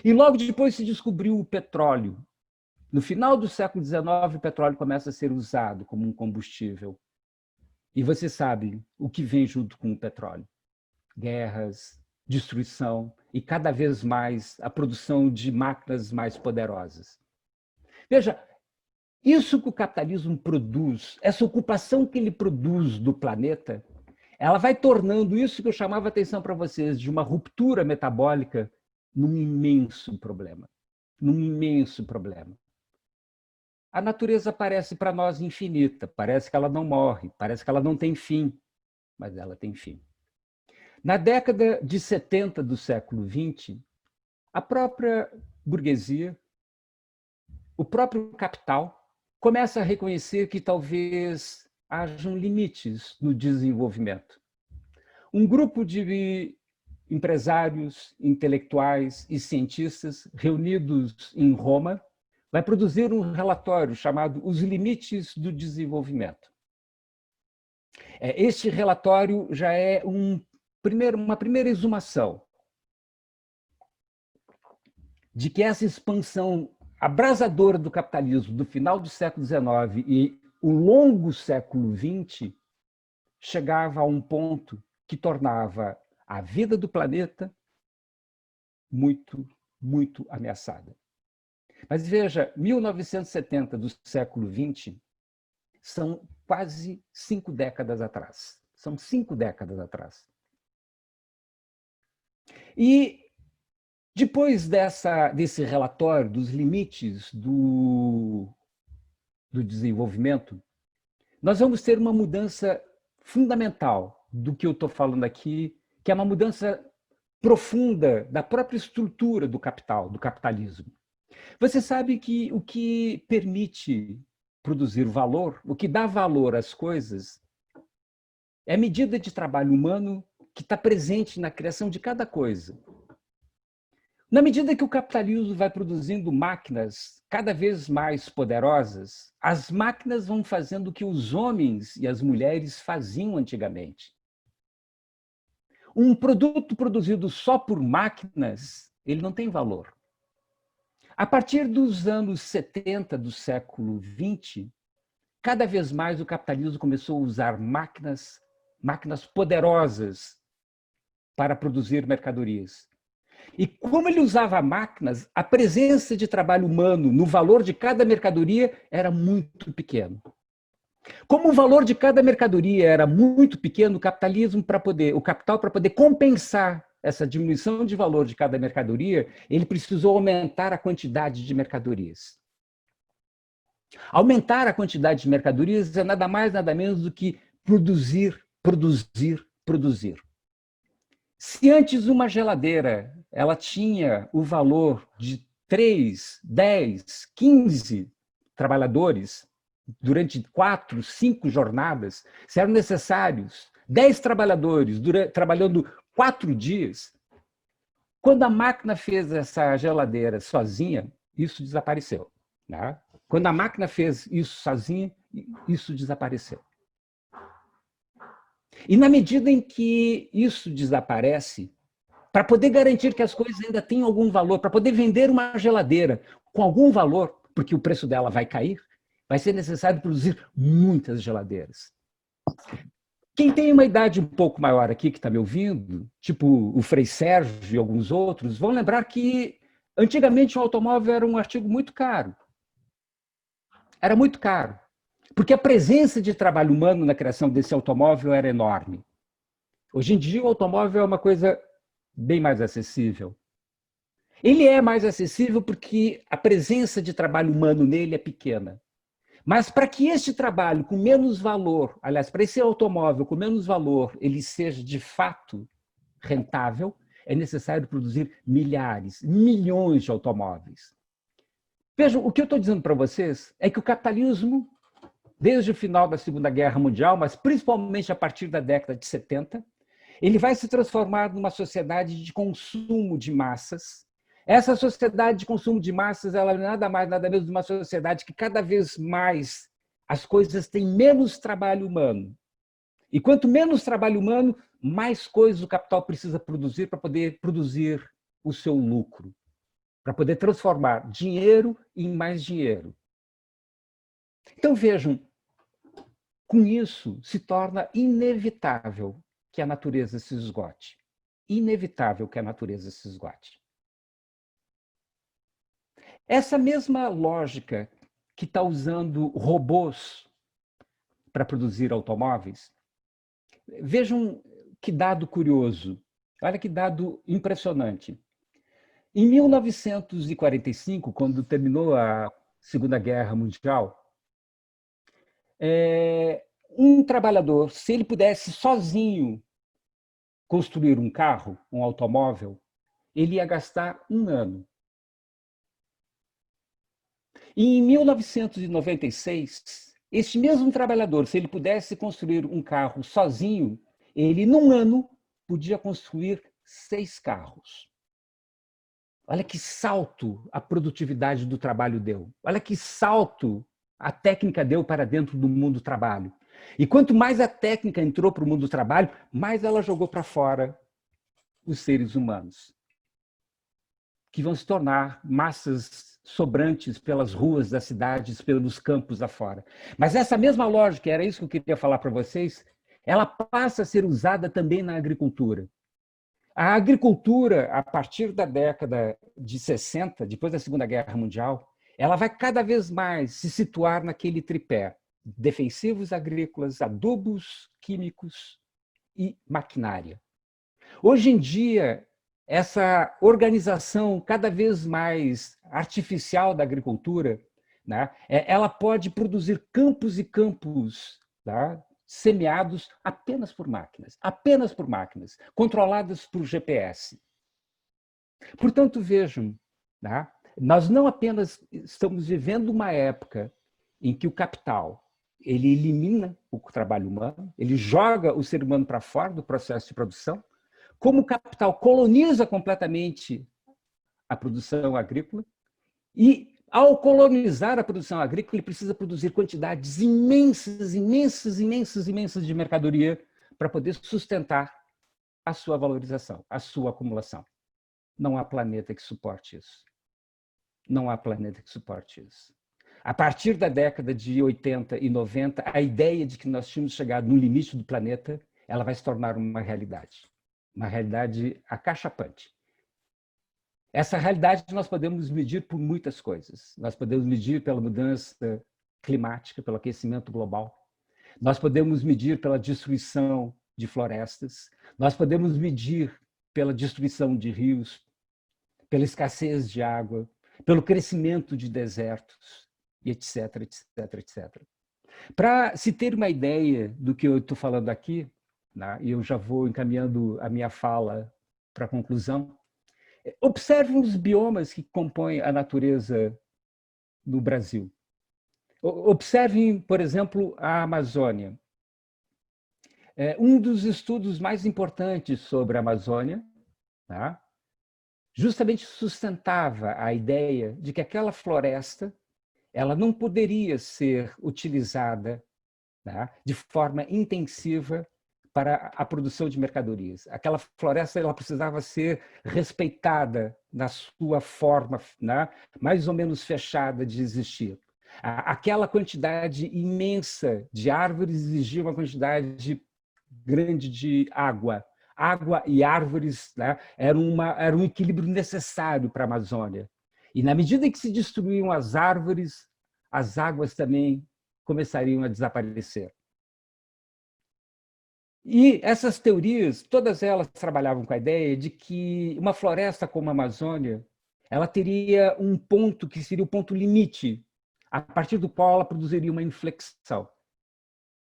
E logo depois se descobriu o petróleo. No final do século XIX, o petróleo começa a ser usado como um combustível. E você sabe o que vem junto com o petróleo: guerras, destruição e cada vez mais a produção de máquinas mais poderosas. Veja, isso que o capitalismo produz, essa ocupação que ele produz do planeta, ela vai tornando isso que eu chamava a atenção para vocês, de uma ruptura metabólica, num imenso problema. Num imenso problema. A natureza parece para nós infinita, parece que ela não morre, parece que ela não tem fim, mas ela tem fim. Na década de 70 do século XX, a própria burguesia, o próprio capital, começa a reconhecer que talvez hajam limites no desenvolvimento. Um grupo de empresários, intelectuais e cientistas reunidos em Roma vai produzir um relatório chamado Os Limites do Desenvolvimento. Este relatório já é uma primeira exumação de que essa expansão abrasadora do capitalismo do final do século XIX e o longo século XX chegava a um ponto que tornava a vida do planeta muito, muito ameaçada. Mas veja, 1970 do século XX são quase 5 décadas atrás. São 5 décadas atrás. E depois desse relatório dos limites do desenvolvimento, nós vamos ter uma mudança fundamental do que eu estou falando aqui, que é uma mudança profunda da própria estrutura do capital, do capitalismo. Você sabe que o que permite produzir valor, o que dá valor às coisas, é a medida de trabalho humano que está presente na criação de cada coisa. Na medida que o capitalismo vai produzindo máquinas cada vez mais poderosas, as máquinas vão fazendo o que os homens e as mulheres faziam antigamente. Um produto produzido só por máquinas, ele não tem valor. A partir dos anos 70 do século XX, cada vez mais o capitalismo começou a usar máquinas poderosas para produzir mercadorias. E como ele usava máquinas, a presença de trabalho humano no valor de cada mercadoria era muito pequeno. Como o valor de cada mercadoria era muito pequeno, o capital para poder compensar essa diminuição de valor de cada mercadoria, ele precisou aumentar a quantidade de mercadorias. Aumentar a quantidade de mercadorias é nada mais, nada menos do que produzir. Se antes uma geladeira ela tinha o valor de 3, 10, 15 trabalhadores durante 4, 5 jornadas, se eram necessários 10 trabalhadores trabalhando 4 dias, quando a máquina fez essa geladeira sozinha, isso desapareceu. Né? Quando a máquina fez isso sozinha, isso desapareceu. E na medida em que isso desaparece, para poder garantir que as coisas ainda tenham algum valor, para poder vender uma geladeira com algum valor, porque o preço dela vai cair, vai ser necessário produzir muitas geladeiras. Quem tem uma idade um pouco maior aqui, que está me ouvindo, tipo o Frei Sérgio e alguns outros, vão lembrar que antigamente o automóvel era um artigo muito caro. Era muito caro. Porque a presença de trabalho humano na criação desse automóvel era enorme. Hoje em dia, o automóvel é uma coisa bem mais acessível. Ele é mais acessível porque a presença de trabalho humano nele é pequena. Mas para que este trabalho com menos valor, aliás, para esse automóvel com menos valor, ele seja de fato rentável, é necessário produzir milhares, milhões de automóveis. Vejam, o que eu estou dizendo para vocês é que o capitalismo, desde o final da Segunda Guerra Mundial, mas principalmente a partir da década de 70, ele vai se transformar numa sociedade de consumo de massas. Essa sociedade de consumo de massas, ela é nada mais, nada menos de uma sociedade que cada vez mais as coisas têm menos trabalho humano. E quanto menos trabalho humano, mais coisas o capital precisa produzir para poder produzir o seu lucro, para poder transformar dinheiro em mais dinheiro. Então, vejam, com isso se torna inevitável que a natureza se esgote. Inevitável que a natureza se esgote. Essa mesma lógica que está usando robôs para produzir automóveis, vejam que dado curioso, olha que dado impressionante. Em 1945, quando terminou a Segunda Guerra Mundial, um trabalhador, se ele pudesse sozinho construir um carro, um automóvel, ele ia gastar 1 ano. E em 1996, este mesmo trabalhador, se ele pudesse construir um carro sozinho, ele, num ano, podia construir 6 carros. Olha que salto a produtividade do trabalho deu. Olha que salto a técnica deu para dentro do mundo do trabalho. E quanto mais a técnica entrou para o mundo do trabalho, mais ela jogou para fora os seres humanos, que vão se tornar massas sobrantes pelas ruas das cidades, pelos campos afora. Mas essa mesma lógica, era isso que eu queria falar para vocês, ela passa a ser usada também na agricultura. A agricultura, a partir da década de 60, depois da Segunda Guerra Mundial, ela vai cada vez mais se situar naquele tripé: defensivos agrícolas, adubos químicos e maquinária. Hoje em dia, essa organização cada vez mais artificial da agricultura, né, ela pode produzir campos e campos, tá, semeados apenas por máquinas, controladas por GPS. Portanto, vejam, tá, nós não apenas estamos vivendo uma época em que o capital ele elimina o trabalho humano, ele joga o ser humano para fora do processo de produção, como o capital coloniza completamente a produção agrícola e, ao colonizar a produção agrícola, ele precisa produzir quantidades imensas de mercadoria para poder sustentar a sua valorização, a sua acumulação. Não há planeta que suporte isso. Não há planeta que suporte isso. A partir da década de 80 e 90, a ideia de que nós tínhamos chegado no limite do planeta, ela vai se tornar uma realidade acachapante. Essa realidade nós podemos medir por muitas coisas. Nós podemos medir pela mudança climática, pelo aquecimento global. Nós podemos medir pela destruição de florestas. Nós podemos medir pela destruição de rios, pela escassez de água, pelo crescimento de desertos, e etc, etc, etc. Para se ter uma ideia do que eu estou falando aqui, né, e eu já vou encaminhando a minha fala para a conclusão, observem os biomas que compõem a natureza no Brasil. Observem, por exemplo, a Amazônia. Um dos estudos mais importantes sobre a Amazônia, tá, justamente sustentava a ideia de que aquela floresta ela não poderia ser utilizada, tá, de forma intensiva para a produção de mercadorias. Aquela floresta ela precisava ser respeitada na sua forma, né, mais ou menos fechada de existir. Aquela quantidade imensa de árvores exigia uma quantidade grande de água. Água e árvores, né, era um equilíbrio necessário para a Amazônia. E na medida em que se destruíam as árvores, as águas também começariam a desaparecer. E essas teorias, todas elas trabalhavam com a ideia de que uma floresta como a Amazônia, ela teria um ponto que seria o ponto limite, a partir do qual ela produziria uma inflexão.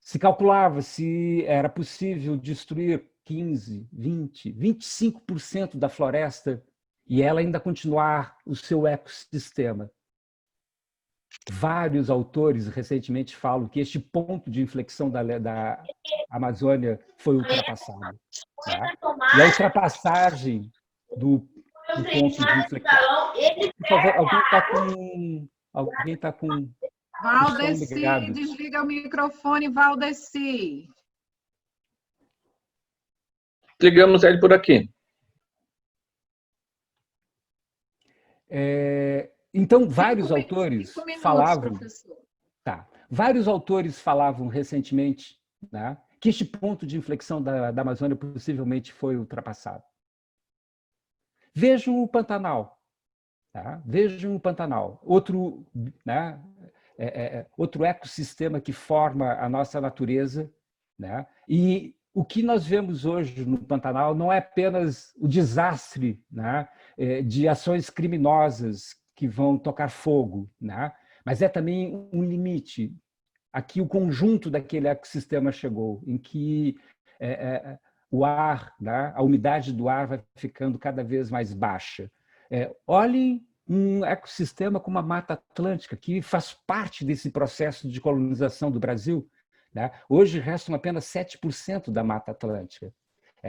Se calculava se era possível destruir 15, 20, 25% da floresta e ela ainda continuar o seu ecossistema. Vários autores recentemente falam que este ponto de inflexão da Amazônia foi ultrapassado. Tá? E a ultrapassagem do ponto de inflexão... Por favor, alguém está com Valdeci, desliga o microfone, Valdeci. Ligamos ele por aqui. Então, vários autores falavam... Professor. Tá. Vários autores falavam recentemente, né, que este ponto de inflexão da Amazônia possivelmente foi ultrapassado. Vejam o Pantanal. Tá? Vejam o Pantanal. Outro, né, outro ecossistema que forma a nossa natureza. Né? E o que nós vemos hoje no Pantanal não é apenas o desastre, né, de ações criminosas que vão tocar fogo, né? Mas é também um limite. Aqui o conjunto daquele ecossistema chegou, em que o ar, né, a umidade do ar vai ficando cada vez mais baixa. Olhem um ecossistema como a Mata Atlântica, que faz parte desse processo de colonização do Brasil. Né? Hoje restam apenas 7% da Mata Atlântica.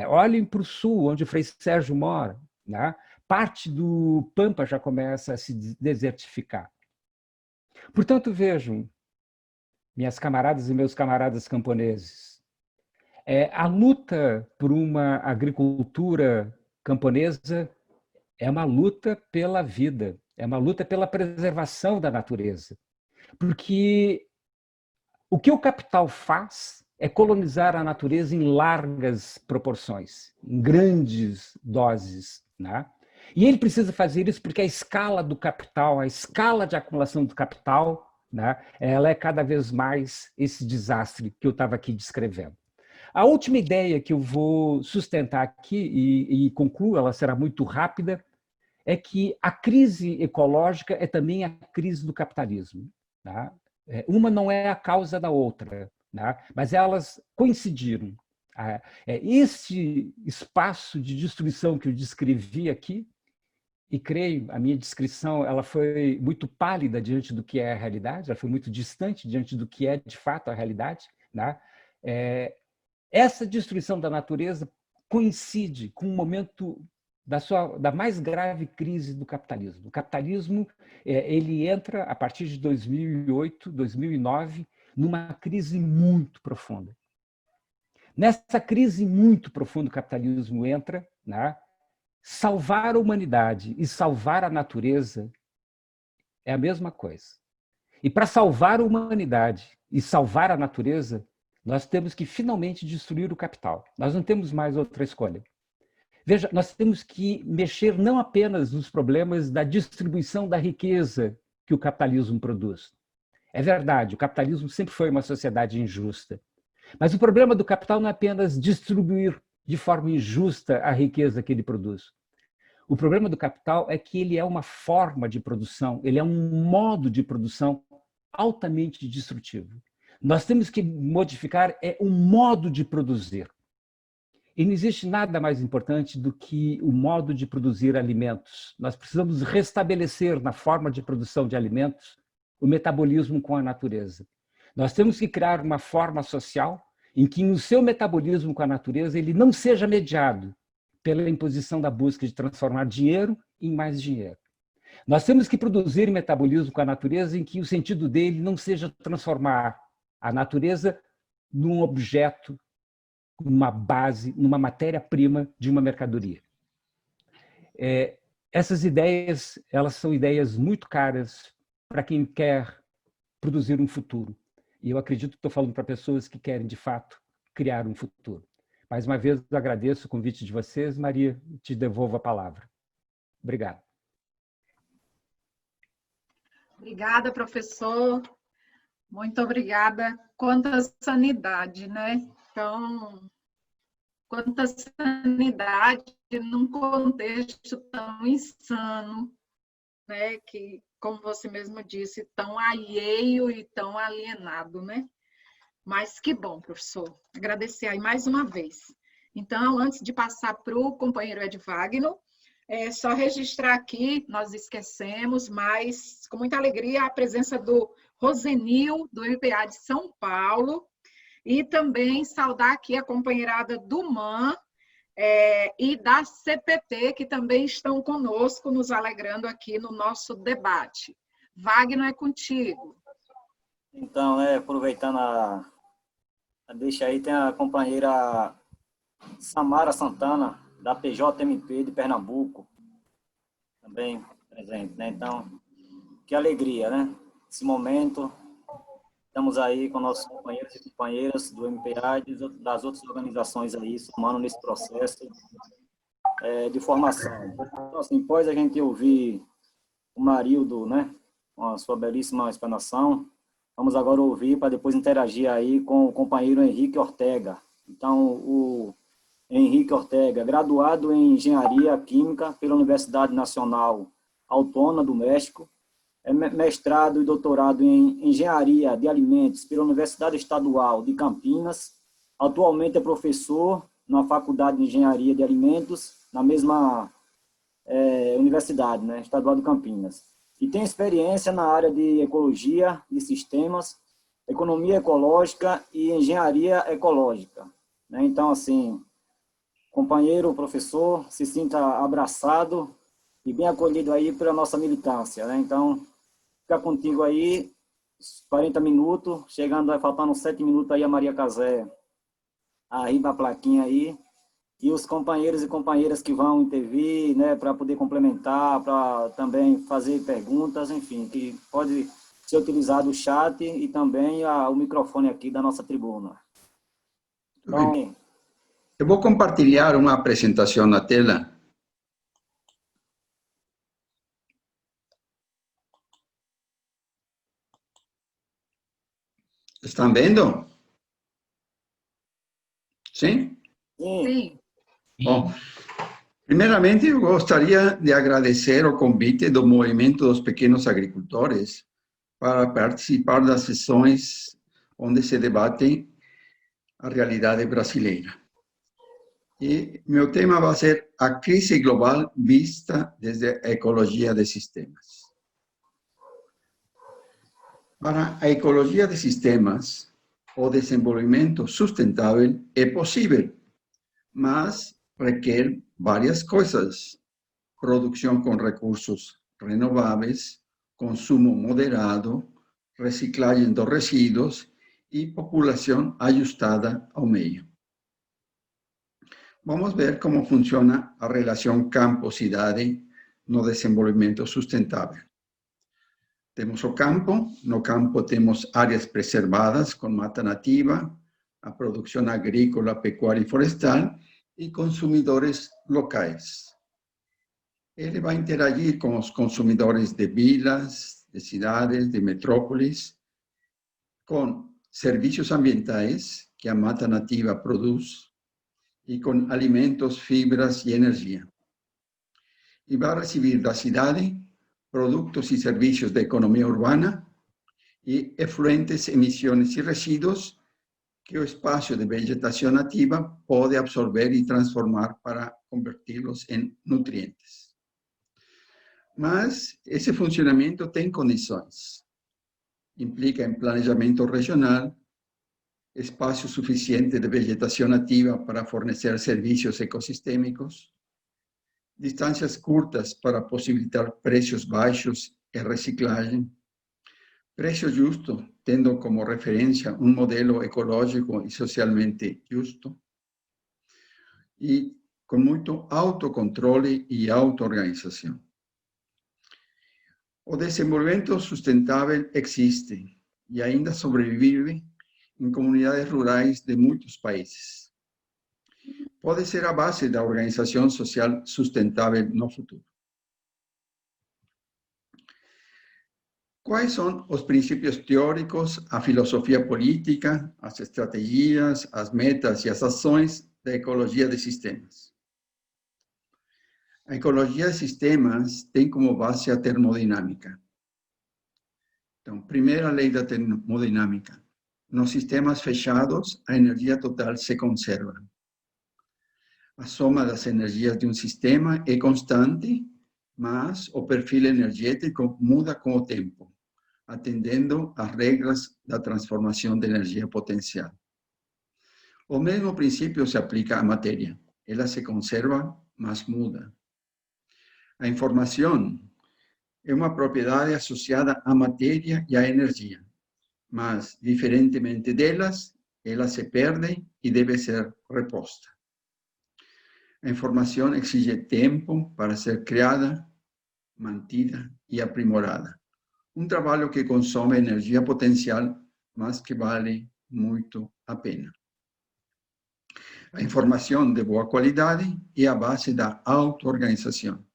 Olhem para o sul, onde o Frei Sérgio mora. Né? Parte do Pampa já começa a se desertificar. Portanto, vejam, minhas camaradas e meus camaradas camponeses, a luta por uma agricultura camponesa é uma luta pela vida, é uma luta pela preservação da natureza. Porque o que o capital faz é colonizar a natureza em largas proporções, em grandes doses, né? E ele precisa fazer isso porque a escala do capital, a escala de acumulação do capital, né, ela é cada vez mais esse desastre que eu estava aqui descrevendo. A última ideia que eu vou sustentar aqui, e concluo, ela será muito rápida, é que a crise ecológica é também a crise do capitalismo. Tá? Uma não é a causa da outra, tá? Mas elas coincidiram. Esse espaço de destruição que eu descrevi aqui, e creio, a minha descrição ela foi muito pálida diante do que é a realidade, ela foi muito distante diante do que é de fato a realidade. Né? Essa destruição da natureza coincide com o momento da mais grave crise do capitalismo. O capitalismo ele entra, a partir de 2008, 2009, numa crise muito profunda. Nessa crise muito profunda, o capitalismo entra, né? Salvar a humanidade e salvar a natureza é a mesma coisa. E para salvar a humanidade e salvar a natureza, nós temos que finalmente destruir o capital. Nós não temos mais outra escolha. Veja, nós temos que mexer não apenas nos problemas da distribuição da riqueza que o capitalismo produz. É verdade, o capitalismo sempre foi uma sociedade injusta. Mas o problema do capital não é apenas distribuir de forma injusta a riqueza que ele produz. O problema do capital é que ele é uma forma de produção, ele é um modo de produção altamente destrutivo. Nós temos que modificar um modo de produzir. E não existe nada mais importante do que o modo de produzir alimentos. Nós precisamos restabelecer na forma de produção de alimentos o metabolismo com a natureza. Nós temos que criar uma forma social em que no seu metabolismo com a natureza ele não seja mediado pela imposição da busca de transformar dinheiro em mais dinheiro. Nós temos que produzir um metabolismo com a natureza em que o sentido dele não seja transformar a natureza num objeto, numa base, numa matéria-prima de uma mercadoria. Essas ideias, elas são ideias muito caras para quem quer produzir um futuro. E eu acredito que estou falando para pessoas que querem, de fato, criar um futuro. Mais uma vez, eu agradeço o convite de vocês. Maria, te devolvo a palavra. Obrigado. Obrigada, professor. Muito obrigada. Quanta sanidade, né? Então, quanta sanidade num contexto tão insano, né, que, como você mesmo disse, tão alheio e tão alienado, né? Mas que bom, professor. Agradecer aí mais uma vez. Então, antes de passar para o companheiro Edvagno, é só registrar aqui, nós esquecemos, mas com muita alegria a presença do Rosenil, do MPA de São Paulo, e também saudar aqui a companheirada do MAN e da CPT, que também estão conosco, nos alegrando aqui no nosso debate. Wagner, é contigo. Então, aproveitando a deixa aí, tem a companheira Samara Santana, da PJMP de Pernambuco, também presente, né? Então, que alegria, né? Esse momento, estamos aí com nossos companheiros e companheiras do MPA e das outras organizações aí, somando nesse processo de formação. Então, assim, após a gente ouvir o Marildo, né, com a sua belíssima explanação, vamos agora ouvir para depois interagir aí com o companheiro Henrique Ortega. Então, o Henrique Ortega, graduado em Engenharia Química pela Universidade Nacional Autônoma do México, é mestrado e doutorado em Engenharia de Alimentos pela Universidade Estadual de Campinas. Atualmente é professor na Faculdade de Engenharia de Alimentos, na mesma universidade, né, Estadual de Campinas. E tem experiência na área de Ecologia de Sistemas, Economia Ecológica e Engenharia Ecológica, né? Então, assim, companheiro, professor, se sinta abraçado e bem acolhido aí pela nossa militância, né? Então, fica contigo aí, 40 minutos, chegando, faltando 7 minutos aí a Maria Casé arriba a plaquinha aí, e os companheiros e companheiras que vão intervir, né, para poder complementar, para também fazer perguntas, enfim, que pode ser utilizado o chat e também o microfone aqui da nossa tribuna. Então, eu vou compartilhar uma apresentação na tela. Estão vendo? Sim? Sim. Bom, primeiramente eu gostaria de agradecer o convite do Movimento dos Pequenos Agricultores para participar das sessões onde se debate a realidade brasileira. E meu tema vai ser a crise global vista desde a ecologia de sistemas. Para a ecologia de sistemas, o desenvolvimento sustentável é possível, mas requer várias coisas: produção com recursos renováveis, consumo moderado, reciclagem dos resíduos e população ajustada ao meio. Vamos ver como funciona a relação campo-cidade no desenvolvimento sustentável. Temos o campo, no campo temos áreas preservadas com mata nativa, a produção agrícola, pecuária e florestal e consumidores locais. Ele vai interagir com os consumidores de vilas, de cidades, de metrópoles, com serviços ambientais que a mata nativa produz e com alimentos, fibras e energia. E vai receber da cidade produtos e serviços de economia urbana e efluentes, emissões e resíduos que o espaço de vegetação nativa pode absorver e transformar para converti-los em nutrientes. Mas esse funcionamento tem condições. Implica em planejamento regional, espaço suficiente de vegetação nativa para fornecer serviços ecossistêmicos, distâncias curtas para possibilitar preços baixos e reciclagem, preço justo, tendo como referência um modelo ecológico e socialmente justo, e com muito autocontrole e auto-organização. O desenvolvimento sustentável existe e ainda sobrevive em comunidades rurais de muitos países. Pode ser a base da organização social sustentável no futuro. Quais são os princípios teóricos, a filosofia política, as estratégias, as metas e as ações da ecologia de sistemas? A ecologia de sistemas tem como base a termodinâmica. Então, primeira lei da termodinâmica. Nos sistemas fechados, a energia total se conserva. A soma das energias de um sistema é constante, mas o perfil energético muda com o tempo, atendendo às regras da transformação de energia potencial. O mesmo princípio se aplica à matéria. Ela se conserva, mas muda. A informação é uma propriedade associada à matéria e à energia, mas, diferentemente delas, ela se perde e deve ser reposta. A informação exige tempo para ser criada, mantida e aprimorada. Um trabalho que consome energia potencial, mas que vale muito a pena. A informação de boa qualidade é a base da auto-organização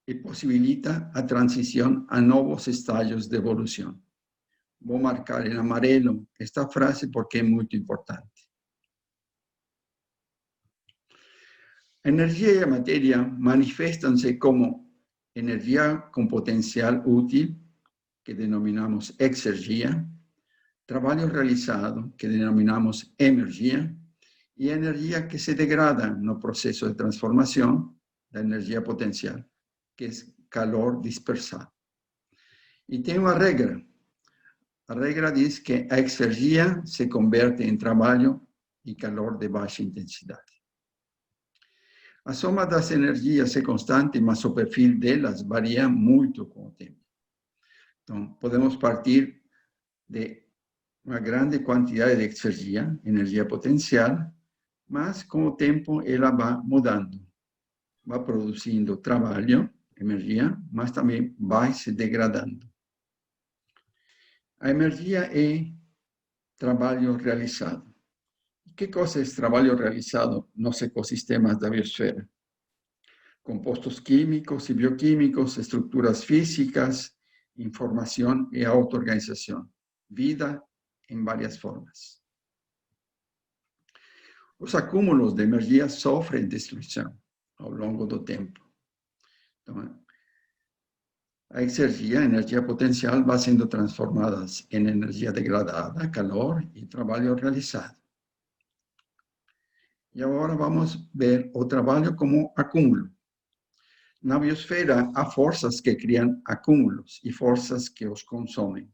e possibilita a transição a novos estágios de evolução. Vou marcar em amarelo esta frase porque é muito importante. A energia e a matéria manifestam-se como energia com potencial útil, que denominamos exergia, trabalho realizado, que denominamos energia, e a energia que se degrada no processo de transformação da energia potencial, que é calor dispersado. E tem uma regra. A regra diz que a exergia se converte em trabalho e calor de baixa intensidade. A soma das energias é constante, mas o perfil delas varia muito com o tempo. Então, podemos partir de uma grande quantidade de exergia, energia potencial, mas com o tempo ela vai mudando. Vai produzindo trabalho, energia, mas também vai se degradando. A energia é trabalho realizado. Que coisa é trabalho realizado nos ecossistemas da biosfera? Compostos químicos e bioquímicos, estruturas físicas, informação e auto-organização. Vida em várias formas. Os acúmulos de energia sofrem destruição ao longo do tempo. Então, a exergia, a energia potencial, vai sendo transformada em energia degradada, calor e trabalho realizado. E agora vamos ver o trabalho como acúmulo. Na biosfera, há forças que criam acúmulos e forças que os consomem.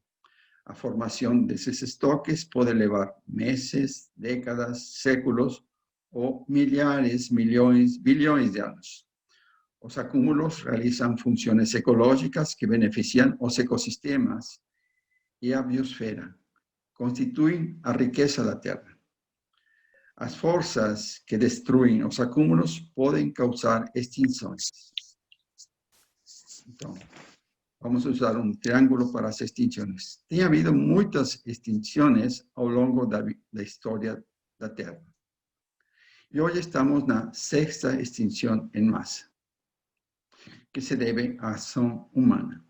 A formação desses estoques pode levar meses, décadas, séculos ou milhares, milhões, bilhões de anos. Os acúmulos realizam funções ecológicas que beneficiam os ecossistemas e a biosfera. Constituem a riqueza da Terra. As forças que destruem os acúmulos podem causar extinções. Então, vamos usar um triângulo para as extinções. Tem havido muitas extinções ao longo da história da Terra. E hoje estamos na 6ª extinção em massa, que se deve à ação humana.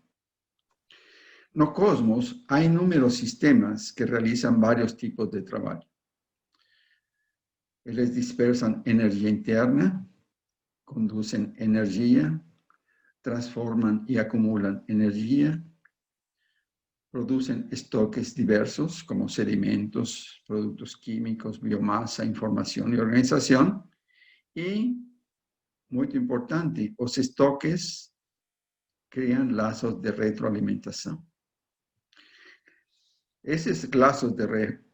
No cosmos, há inúmeros sistemas que realizam vários tipos de trabalho. Eles dispersan energia interna, conduzem energia, transformam e acumulam energia, producem estoques diversos, como sedimentos, produtos químicos, biomassa, informação e organização. E, muito importante, os estoques criam laços de retroalimentação. Esses laços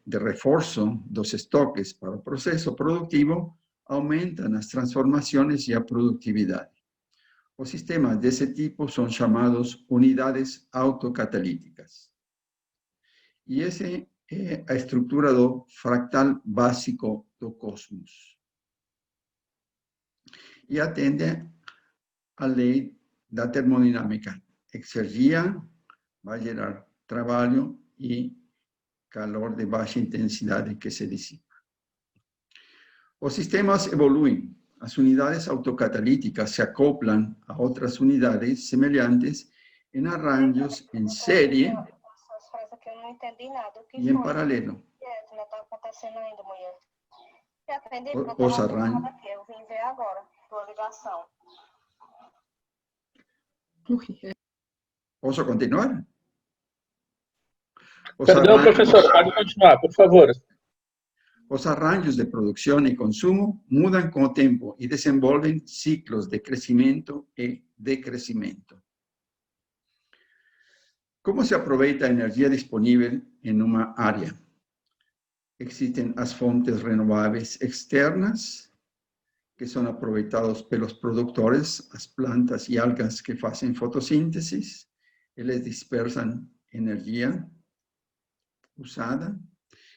de reforço dos estoques para o processo produtivo aumentam as transformações e a produtividade. Os sistemas desse tipo são chamados unidades autocatalíticas. E essa é a estrutura do fractal básico do cosmos. E atende à lei da termodinâmica. Exergia vai gerar trabalho e calor de baixa intensidade que se dissipa. Os sistemas evoluem. As unidades autocatalíticas se acoplam a outras unidades semelhantes em arranjos em série e em paralelo. Os arranjos. Posso continuar? Perdão, professor, pode continuar, por favor. Os arranjos de produção e consumo mudam com o tempo e desenvolvem ciclos de crescimento e decrescimento. Como se aproveita a energia disponível em uma área? Existem as fontes renováveis externas, que são aproveitados pelos produtores, as plantas e algas que fazem fotossíntese. Eles dispersan energia usada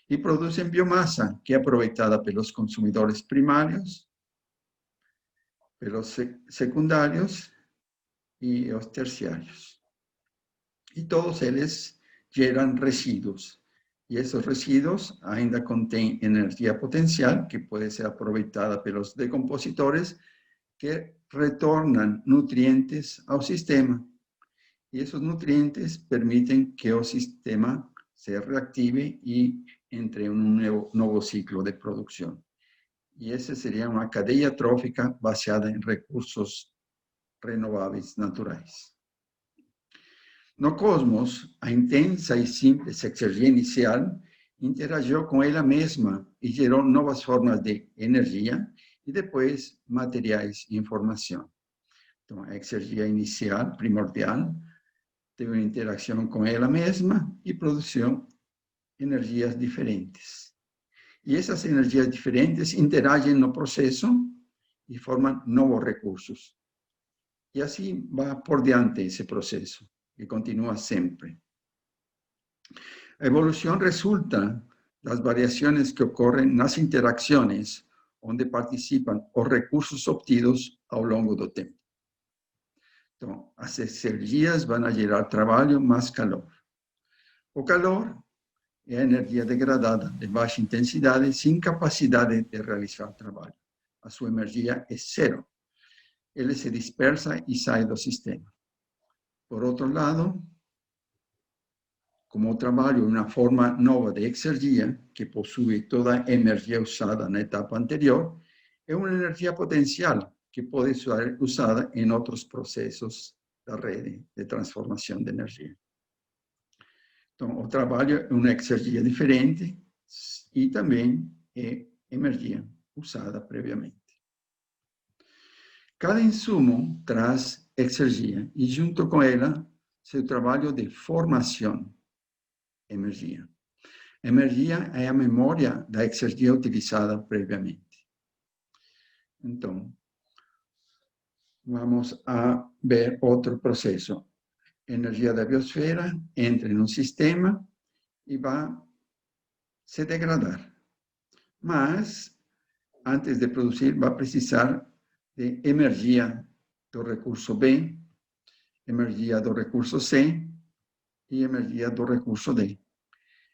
e produzem biomassa, que é aproveitada pelos consumidores primários, pelos secundários e os terciários. E todos eles geram resíduos. E esses resíduos ainda contêm energia potencial, que pode ser aproveitada pelos decompositores, que retornam nutrientes ao sistema. E esses nutrientes permitem que o sistema se reactive e entre em um novo ciclo de produção. E essa seria uma cadeia trófica baseada em recursos renováveis naturais. No cosmos, a intensa e simples exergia inicial interagiu com ela mesma e gerou novas formas de energia e depois materiais e informação. Então, a exergia inicial, primordial, teve uma interação com ela mesma e produziu energias diferentes. E essas energias diferentes interagem no processo e formam novos recursos. E assim vai por diante esse processo, que continua sempre. A evolução resulta das variações que ocorrem nas interações onde participam os recursos obtidos ao longo do tempo. Então, as exergias vão gerar trabalho mais calor. O calor é a energia degradada de baixa intensidade sem capacidade de realizar trabalho. A sua energia é zero. Ele se dispersa e sai do sistema. Por outro lado, como o trabalho é uma forma nova de exergia, que possui toda a energia usada na etapa anterior, é uma energia potencial que pode ser usada em outros processos da rede de transformação de energia. Então, o trabalho é uma exergia diferente e também é energia usada previamente. Cada insumo traz exergia e, junto com ela, seu trabalho de formação, energia. Energia é a memória da exergia utilizada previamente. Então, vamos a ver outro processo. Energia da biosfera entra em um sistema e vai se degradar. Mas, antes de produzir, vai precisar de energia do recurso B, energia do recurso C e energia do recurso D.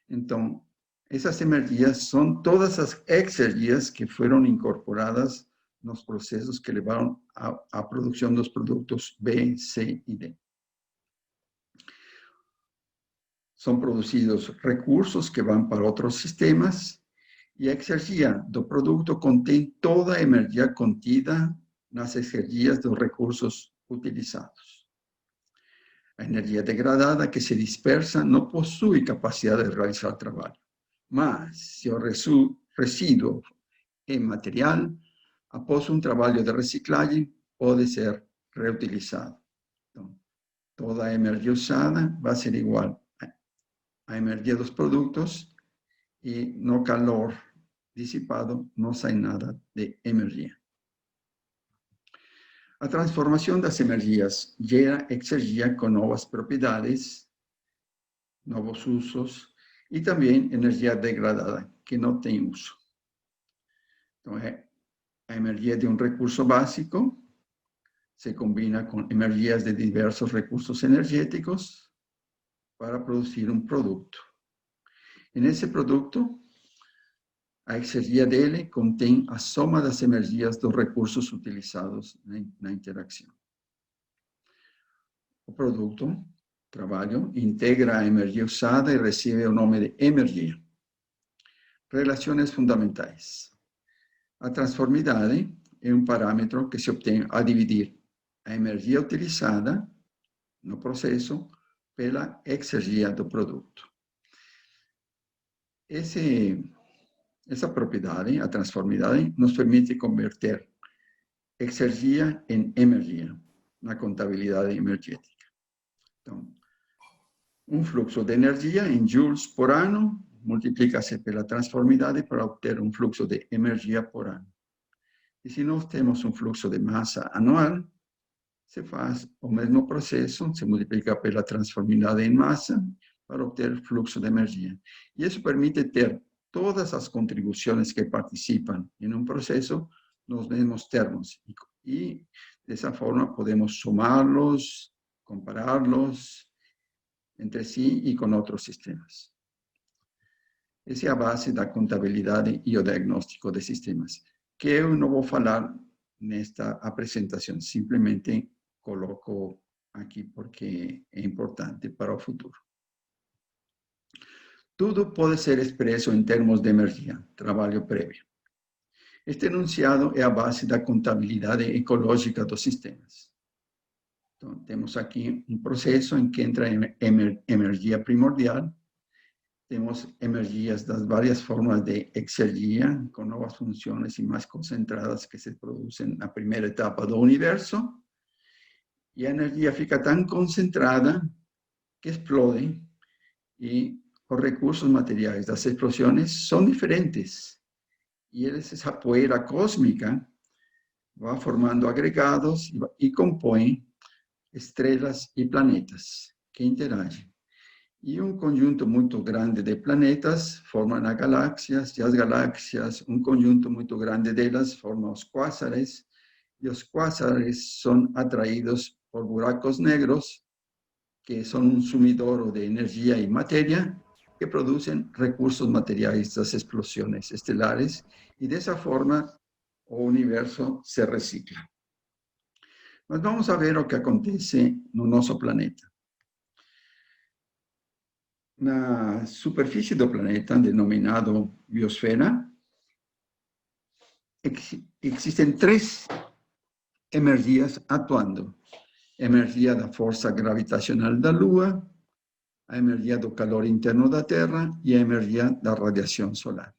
Então, essas energias são todas as exergias que foram incorporadas nos processos que levaram à produção dos produtos B, C e D. São produzidos recursos que vão para outros sistemas e a exergia do produto contém toda a energia contida nas exergias dos recursos utilizados. A energia degradada que se dispersa não possui capacidade de realizar trabalho, mas se o resíduo é material, após um trabalho de reciclagem, pode ser reutilizado. Então, toda a energia usada vai ser igual à energia dos produtos e no calor dissipado não sai nada de energia. A transformação das energias gera exergia com novas propriedades, novos usos e também energia degradada, que não tem uso. Então, é a energia de um recurso básico se combina com energias de diversos recursos energéticos para produzir um produto. E nesse produto, a exergia dele contém a soma das energias dos recursos utilizados na interação. O produto, trabalho, integra a energia usada e recebe o nome de energia. Relações fundamentais. A transformidade é um parâmetro que se obtém ao dividir a energia utilizada no processo, pela exergia do produto. Essa propriedade, a transformidade, nos permite converter exergia em energia na contabilidade energética. Então, um fluxo de energia em joules por ano multiplica-se pela transformidade para obter um fluxo de energia por ano. E se nós temos um fluxo de massa anual, se faz o mesmo processo, se multiplica pela transformidade em massa para obter fluxo de energia. E isso permite ter todas as contribuições que participam em um processo nos mesmos termos. E dessa forma podemos somá-los, compará-los entre si e com outros sistemas. Essa é a base da contabilidade e o diagnóstico de sistemas, que eu não vou falar nesta apresentação, simplesmente coloco aqui porque é importante para o futuro. Tudo pode ser expresso em termos de energia, trabalho prévio. Este enunciado é a base da contabilidade ecológica dos sistemas. Então, temos aqui um processo em que entra energia primordial, temos energias das várias formas de exergia, com novas funções e mais concentradas que se produzem na primeira etapa do universo, e a energia fica tão concentrada que explode, e os recursos materiais das explosões são diferentes. E essa poeira cósmica vai formando agregados e compõe estrelas e planetas que interagem. E um conjunto muito grande de planetas formam as galáxias, e as galáxias, um conjunto muito grande delas, formam os quásares, e os quásares são atraídos por buracos negros, que são um sumidouro de energia e matéria, que produzem recursos materiais das explosões estelares, e dessa forma o universo se recicla. Mas vamos a ver o que acontece no nosso planeta. Na superfície do planeta, denominado biosfera, existem três energias atuando. A energia da força gravitacional da Lua, a energia do calor interno da Terra e a energia da radiação solar.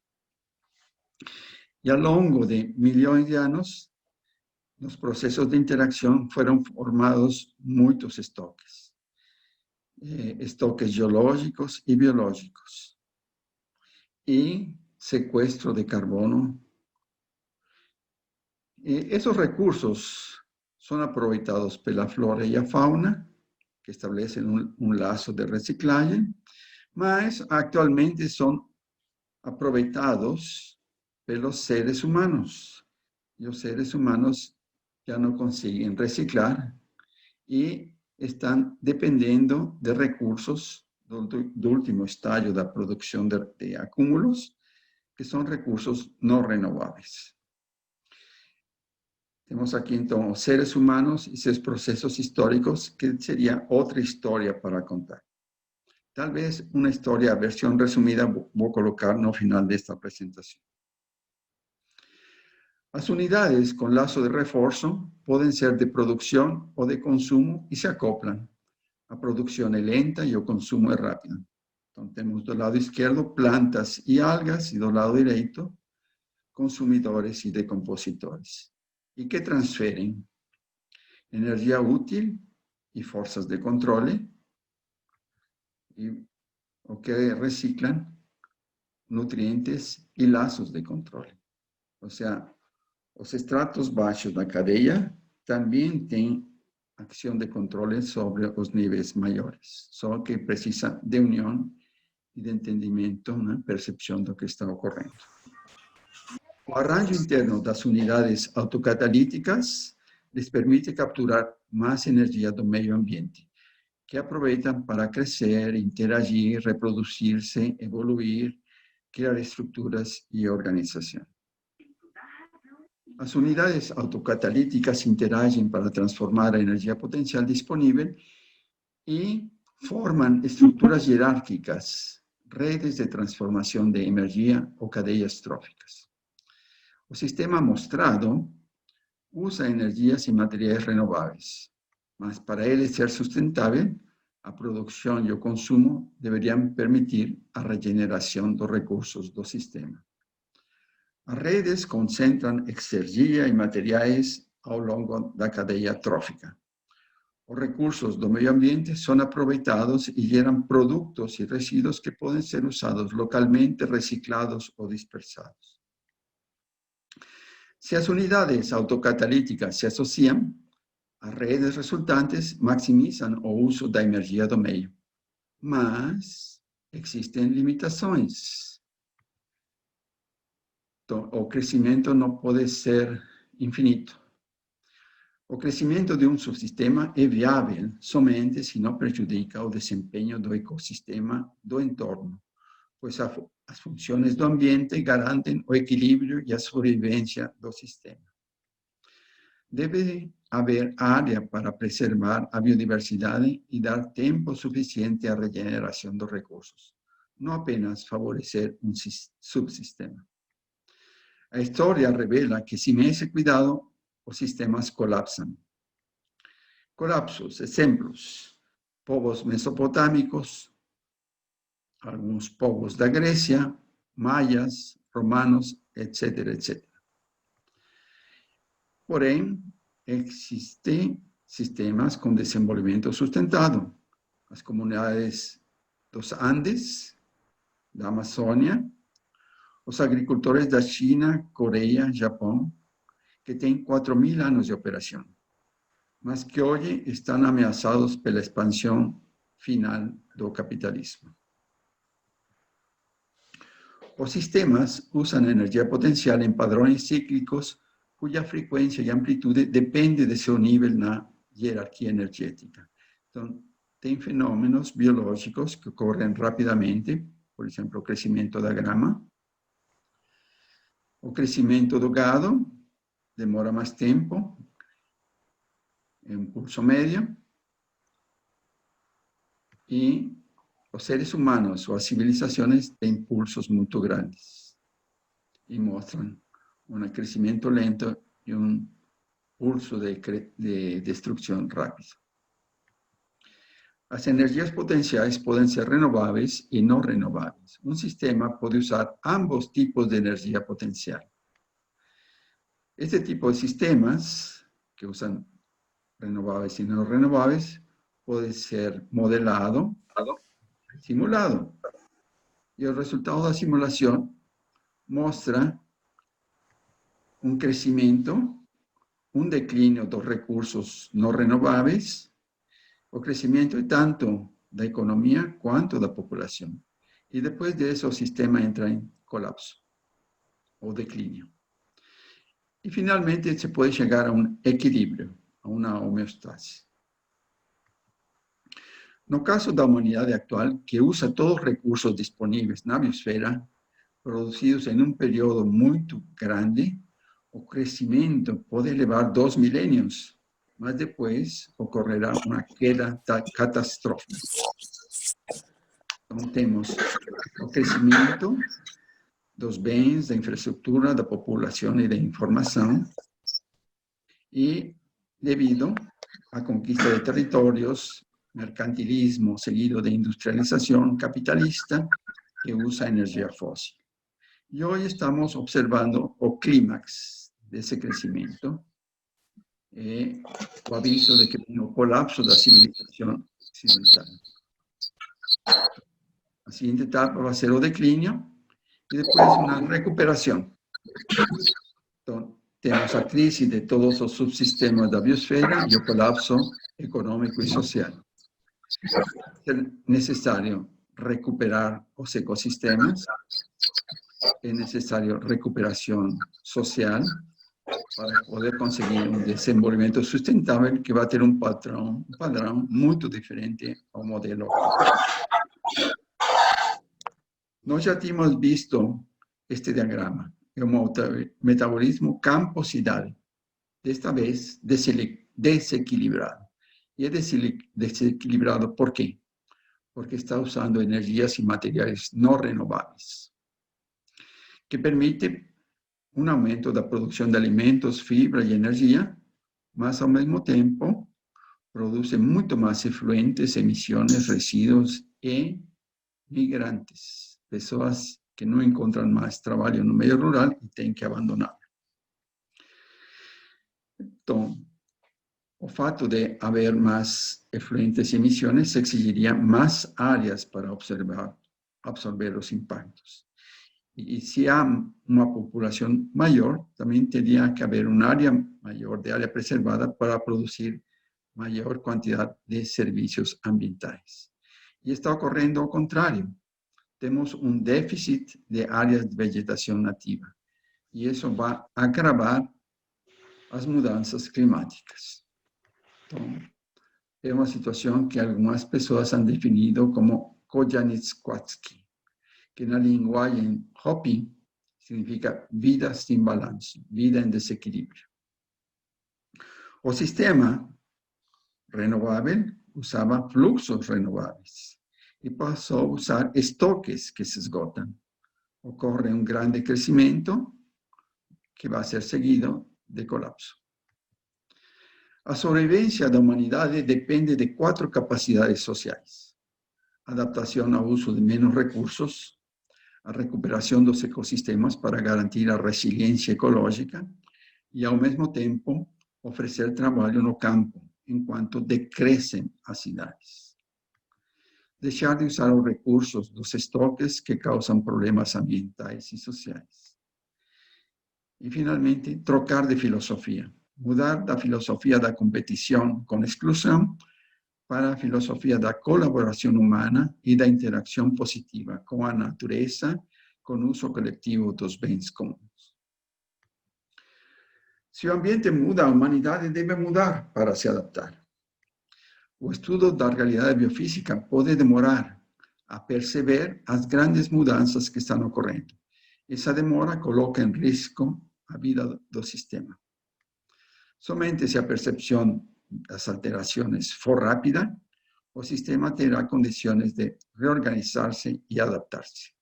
E ao longo de milhões de anos, nos processos de interação foram formados muitos estoques. Estoques geológicos e biológicos. E sequestro de carbono. Esses recursos são aproveitados pela flora e a fauna, que estabelecem um laço de reciclagem, mas atualmente são aproveitados pelos seres humanos. E os seres humanos já não conseguem reciclar e estão dependendo de recursos do último estágio da produção de acúmulos, que são recursos não renováveis. Temos aqui, então, os seres humanos e seus processos históricos, que seria outra história para contar. Talvez uma história, a versão resumida, vou colocar no final desta apresentação. As unidades com laço de reforço podem ser de produção ou de consumo e se acoplam. A produção é lenta e o consumo é rápido. Então, temos do lado esquerdo plantas e algas e do lado direito consumidores e decompositores. E que transferem energia útil e forças de controle, e o que reciclam nutrientes e laços de controle. Ou seja, os estratos baixos da cadeia também têm ação de controle sobre os níveis maiores, só que precisa de união e de entendimento, né, percepção do que está ocorrendo. O arranjo interno das unidades autocatalíticas les permite capturar mais energia do meio ambiente, que aproveitam para crescer, interagir, reproduzir-se, evoluir, criar estruturas e organização. As unidades autocatalíticas interagem para transformar a energia potencial disponível e formam estruturas hierárquicas, redes de transformação de energia ou cadeias tróficas. O sistema mostrado usa energias e materiais renováveis, Mas para ele ser sustentável, a produção e o consumo deveriam permitir a regeneração dos recursos do sistema. As redes concentram energia e materiais ao longo da cadeia trófica. Os recursos do meio ambiente são aproveitados e geram produtos e resíduos que podem ser usados localmente, reciclados ou dispersados. Se as unidades autocatalíticas se associam, as redes resultantes maximizam o uso da energia do meio. Mas existem limitações. O crescimento não pode ser infinito. O crescimento de um subsistema é viável somente se não prejudica o desempenho do ecossistema do entorno, pois as funções do ambiente garantem o equilíbrio e a sobrevivência do sistema. Deve haver área para preservar a biodiversidade e dar tempo suficiente à regeneração dos recursos, não apenas favorecer um subsistema. A história revela que, sem esse cuidado, os sistemas colapsam. Colapsos, exemplos: povos mesopotâmicos, alguns povos da Grécia, maias, romanos, etc., etc. Porém, existem sistemas com desenvolvimento sustentado. As comunidades dos Andes, da Amazônia, os agricultores da China, Coreia, Japão, que têm 4.000 anos de operação, mas que hoje estão ameaçados pela expansão final do capitalismo. Os sistemas usam energia potencial em padrões cíclicos cuja frequência e amplitude depende de seu nível na hierarquia energética. Então, tem fenômenos biológicos que ocorrem rapidamente, por exemplo, o crescimento da grama, o crescimento do gado demora mais tempo, é um pulso médio, e os seres humanos ou as civilizações têm pulsos muito grandes e mostram um crescimento lento e um pulso de destruição rápido. As energias potenciais podem ser renováveis e não renováveis. Um sistema pode usar ambos tipos de energia potencial. Este tipo de sistemas, que usam renováveis e não renováveis, pode ser modelado, simulado. E o resultado da simulação mostra um crescimento, um declínio dos recursos não renováveis, o crescimento tanto da economia quanto da população. E depois disso, o sistema entra em colapso ou declínio. E, finalmente, se pode chegar a um equilíbrio, a uma homeostase. No caso da humanidade atual, que usa todos os recursos disponíveis na biosfera, produzidos em um período muito grande, o crescimento pode levar 2 milênios, mas depois ocorrerá uma queda catastrófica. Então, temos o crescimento dos bens, da infraestrutura, da população e da informação, e devido à conquista de territórios, mercantilismo seguido de industrialização capitalista que usa energia fóssil. E hoje estamos observando o clímax desse crescimento, o aviso de que vem o colapso da civilização ocidental. A seguinte etapa vai ser o declínio e depois uma recuperação. Então, temos a crise de todos os subsistemas da biosfera e o colapso econômico e social. É necessário recuperar os ecossistemas, é necessário recuperação social para poder conseguir um desenvolvimento sustentável que vai ter um padrão muito diferente ao modelo. Nós já tínhamos visto este diagrama, é um metabolismo campo-cidade, desta vez desequilibrado. E é desequilibrado por quê? Porque está usando energias e materiais não renováveis, que permite um aumento da produção de alimentos, fibra e energia, mas ao mesmo tempo produce muito mais efluentes, emissões, resíduos e migrantes, pessoas que não encontram mais trabalho no meio rural e têm que abandonar. Então, o fato de haver mais efluentes e emissões exigiria mais áreas para absorver os impactos. E se há uma população maior, também teria que haver uma área maior de área preservada para produzir maior quantidade de serviços ambientais. E está ocorrendo ao contrário. Temos um déficit de áreas de vegetação nativa. E isso vai agravar as mudanças climáticas. Então, é uma situação que algumas pessoas han definido como Koyaanisqatsi, que na linguagem Hopi significa vida sem balanço, vida em desequilíbrio. O sistema renovável usava fluxos renováveis e passou a usar estoques que se esgotam. Ocorre um grande crescimento que vai ser seguido de colapso. A sobrevivência da humanidade depende de 4 capacidades sociais: adaptação ao uso de menos recursos, a recuperação dos ecossistemas para garantir a resiliência ecológica e, ao mesmo tempo, oferecer trabalho no campo, enquanto decrescem as cidades. Deixar de usar os recursos dos estoques que causam problemas ambientais e sociais. E, finalmente, trocar de filosofia. Mudar da filosofia da competição com exclusão para a filosofia da colaboração humana e da interação positiva com a natureza, com o uso coletivo dos bens comuns. Se o ambiente muda, a humanidade deve mudar para se adaptar. O estudo da realidade biofísica pode demorar a perceber as grandes mudanças que estão ocorrendo. Essa demora coloca em risco a vida do sistema. Somente se a percepção das alterações for rápida, o sistema terá condições de reorganizar-se e adaptar-se.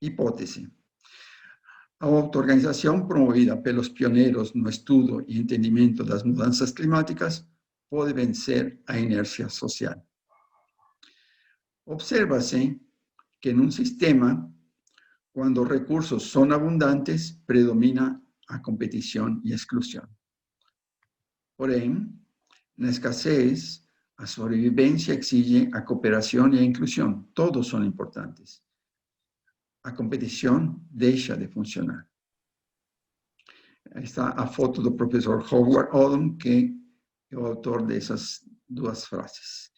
Hipótese. A auto-organização promovida pelos pioneiros no estudo e entendimento das mudanças climáticas pode vencer a inércia social. Observa-se que em um sistema, quando os recursos são abundantes, predomina a competição e a exclusão. Porém, na escassez, a sobrevivência exige a cooperação e a inclusão. Todos são importantes. A competição deixa de funcionar. Aí está a foto do professor Howard Odum, que é o autor dessas 2 frases.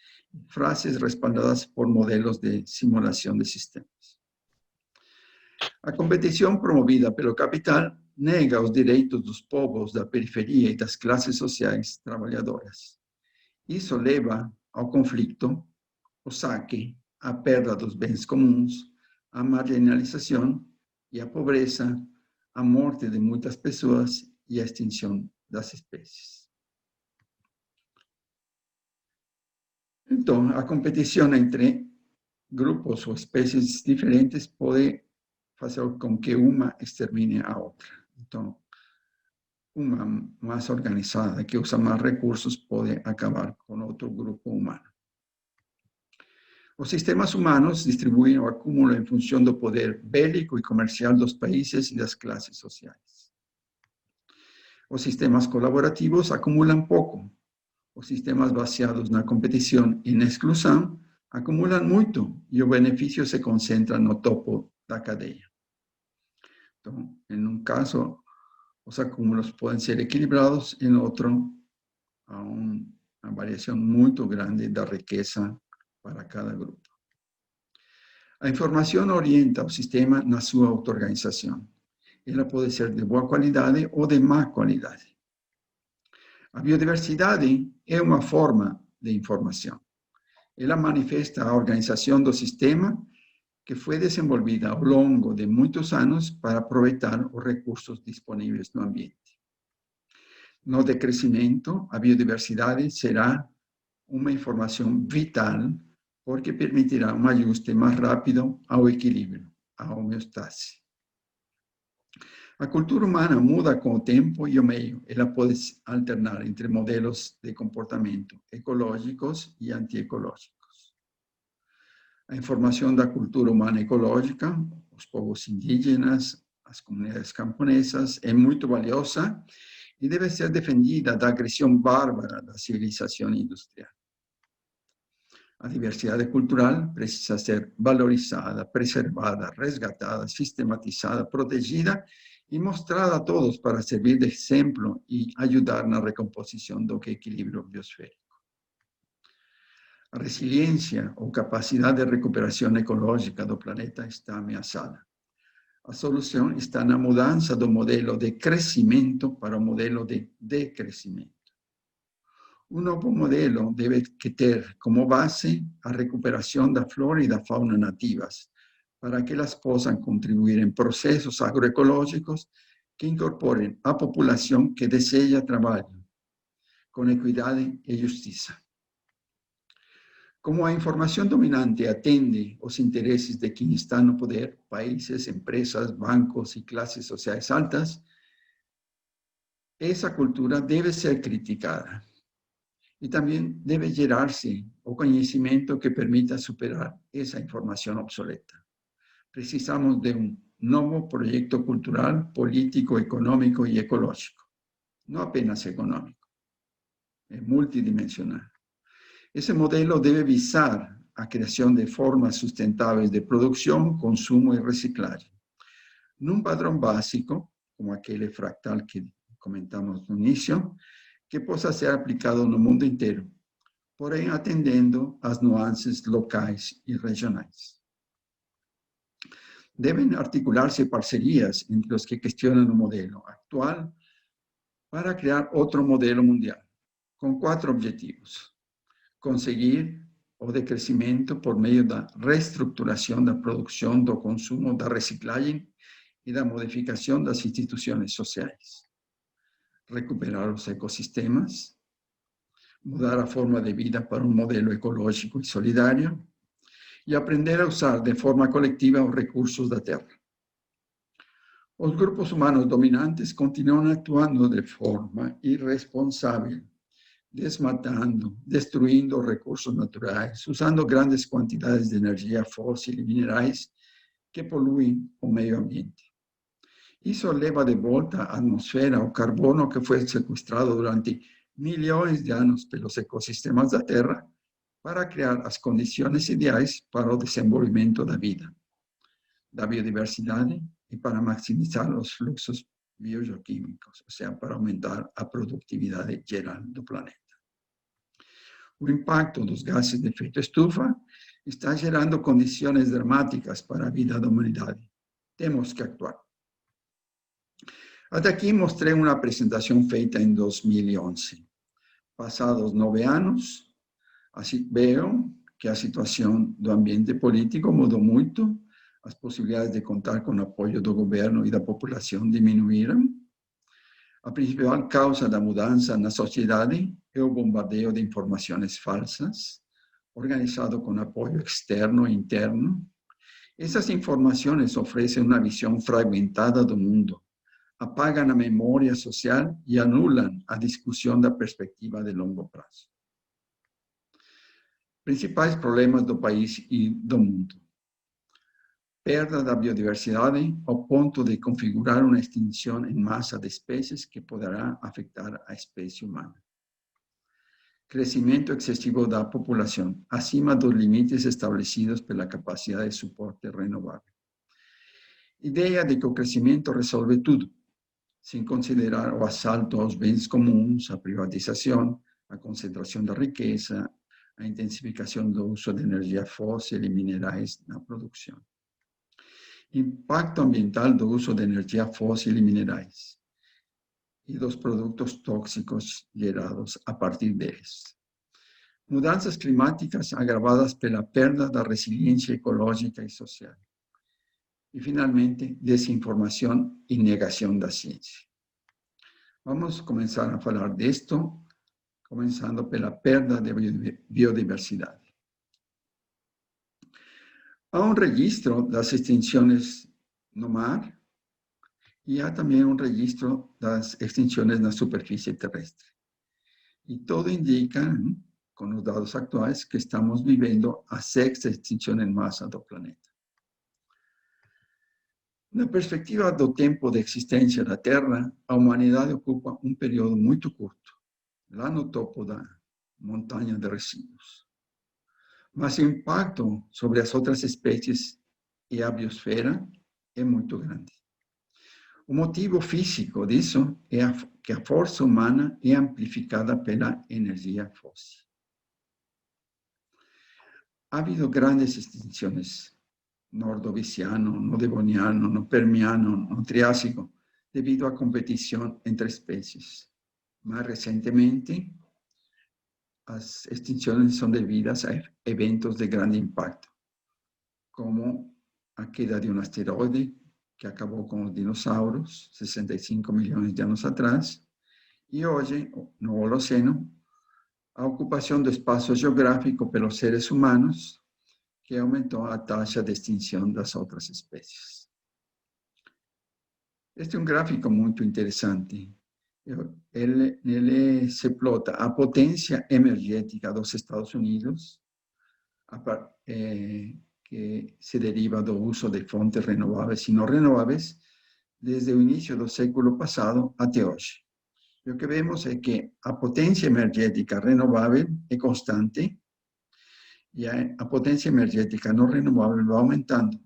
Frases respaldadas por modelos de simulação de sistemas. A competição promovida pelo capital nega os direitos dos povos da periferia e das classes sociais trabalhadoras. Isso leva ao conflito, ao saque, à perda dos bens comuns, à marginalização e à pobreza, à morte de muitas pessoas e à extinção das espécies. Então, a competição entre grupos ou espécies diferentes pode fazer com que uma extermine a outra. Então, uma mais organizada, que usa mais recursos, pode acabar com outro grupo humano. Os sistemas humanos distribuem o acúmulo em função do poder bélico e comercial dos países e das classes sociais. Os sistemas colaborativos acumulam pouco. Os sistemas baseados na competição e na exclusão acumulam muito e o benefício se concentra no topo da cadeia. Então, em um caso, os acúmulos podem ser equilibrados, em outro, há uma variação muito grande da riqueza para cada grupo. A informação orienta o sistema na sua auto-organização. Ela pode ser de boa qualidade ou de má qualidade. A biodiversidade é uma forma de informação. Ela manifesta a organização do sistema que foi desenvolvida ao longo de muitos anos para aproveitar os recursos disponíveis no ambiente. No decrescimento, a biodiversidade será uma informação vital porque permitirá um ajuste mais rápido ao equilíbrio, à homeostase. A cultura humana muda com o tempo e o meio. Ela pode alternar entre modelos de comportamento ecológicos e antiecológicos. A informação da cultura humana ecológica, os povos indígenas, as comunidades camponesas, é muito valiosa e deve ser defendida da agressão bárbara da civilização industrial. A diversidade cultural precisa ser valorizada, preservada, resgatada, sistematizada, protegida e mostrada a todos para servir de exemplo e ajudar na recomposição do equilíbrio biosférico. A resiliência ou capacidade de recuperação ecológica do planeta está ameaçada. A solução está na mudança do modelo de crescimento para o modelo de decrescimento. Um novo modelo deve ter como base a recuperação da flora e da fauna nativas, para que elas possam contribuir em processos agroecológicos que incorporem a população que deseja trabalho, com equidade e justiça. Como a informação dominante atende os interesses de quem está no poder, países, empresas, bancos e classes sociais altas, essa cultura deve ser criticada. E também deve gerar-se o conhecimento que permita superar essa informação obsoleta. Precisamos de um novo projeto cultural, político, econômico e ecológico. Não apenas econômico. É multidimensional. Esse modelo deve visar a criação de formas sustentáveis de produção, consumo e reciclagem. Num padrão básico, como aquele fractal que comentamos no início, que possa ser aplicado no mundo inteiro, porém atendendo às nuances locais e regionais. Devem articular-se parcerias entre os que questionam o modelo atual para criar outro modelo mundial, com 4 objetivos. Conseguir o decrescimento por meio da reestruturação da produção, do consumo, da reciclagem e da modificação das instituições sociais. Recuperar os ecossistemas, mudar a forma de vida para um modelo ecológico e solidário e aprender a usar de forma coletiva os recursos da terra. Os grupos humanos dominantes continuam atuando de forma irresponsável, desmatando, destruindo recursos naturais, usando grandes quantidades de energia fóssil e minerais que poluem o meio ambiente. Isso leva de volta à atmosfera o carbono que foi sequestrado durante milhões de anos pelos ecossistemas da Terra para criar as condições ideais para o desenvolvimento da vida, da biodiversidade e para maximizar os fluxos biogeoquímicos, ou seja, para aumentar a produtividade geral do planeta. O impacto dos gases de efeito estufa está gerando condições dramáticas para a vida da humanidade. Temos que actuar. Até aqui mostrei uma apresentação feita em 2011. Passados 9 anos, vejo que a situação do ambiente político mudou muito, as possibilidades de contar com o apoio do governo e da população diminuíram. A principal causa da mudança na sociedade é o bombardeio de informações falsas, organizado com apoio externo e interno. Essas informações oferecem uma visão fragmentada do mundo, apagam a memória social e anulam a discussão da perspectiva de longo prazo. Principais problemas do país e do mundo. Perda da biodiversidade ao ponto de configurar uma extinção em massa de espécies que poderá afetar a espécie humana. Crescimento excessivo da população, acima dos limites estabelecidos pela capacidade de suporte renovável. Ideia de que o crescimento resolve tudo, sem considerar o assalto aos bens comuns, a privatização, a concentração da riqueza, a intensificação do uso de energia fóssil e minerais na produção. Impacto ambiental do uso de energia fóssil e minerais e dos produtos tóxicos gerados a partir deles. Mudanças climáticas agravadas pela perda da resiliência ecológica e social. E, finalmente, desinformação e negação da ciência. Vamos começar a falar disto, começando pela perda de biodiversidade. Há um registro das extinções no mar E há também um registro das extinções na superfície terrestre. E tudo indica, com os dados atuais, que estamos vivendo a 6ª extinção em massa do planeta. Na perspectiva do tempo de existência da Terra, a humanidade ocupa um período muito curto, lá no topo da montanha de resíduos. Mas o impacto sobre as outras espécies e a biosfera é muito grande. O motivo físico disso é que a força humana é amplificada pela energia fóssil. Ha havido grandes extinções no Ordoviciano, no Devoniano, no Permiano, no Triásico, devido à competição entre espécies. Mais recentemente, as extinções são devidas a eventos de grande impacto, como a queda de um asteroide que acabou com os dinossauros 65 milhões de anos atrás, e hoje, no Holoceno, a ocupação do espaço geográfico pelos seres humanos, que aumentou a taxa de extinção das outras espécies. Este é um gráfico muito interessante. Ele se plota a potência energética dos Estados Unidos, que se deriva do uso de fontes renováveis e não renováveis, desde o início do século passado até hoje. E o que vemos é que a potência energética renovável é constante e a potência energética não renovável vai aumentando.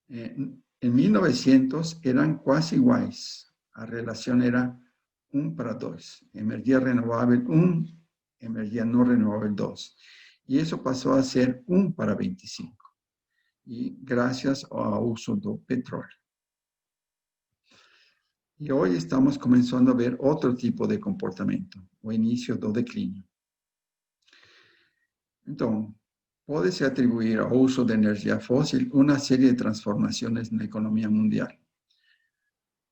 Em 1900 eram quase iguais. A relação era 1:2. Energia renovável 1, energia não renovável 2. E isso passou a ser 1:25. E graças ao uso do petróleo. E hoje estamos começando a ver outro tipo de comportamento, o início do declínio. Então, pode-se atribuir ao uso de energia fóssil uma série de transformações na economia mundial.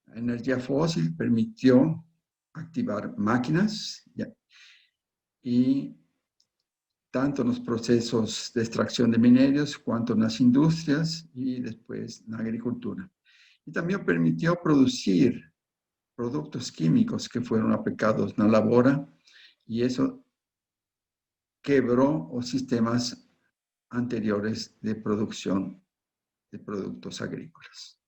A energia fóssil permitiu activar máquinas e tanto nos processos de extração de minérios, quanto nas indústrias e depois na agricultura. E também permitiu produzir produtos químicos que foram aplicados na lavoura, e isso quebrou os sistemas anteriores de produção de produtos agrícolas.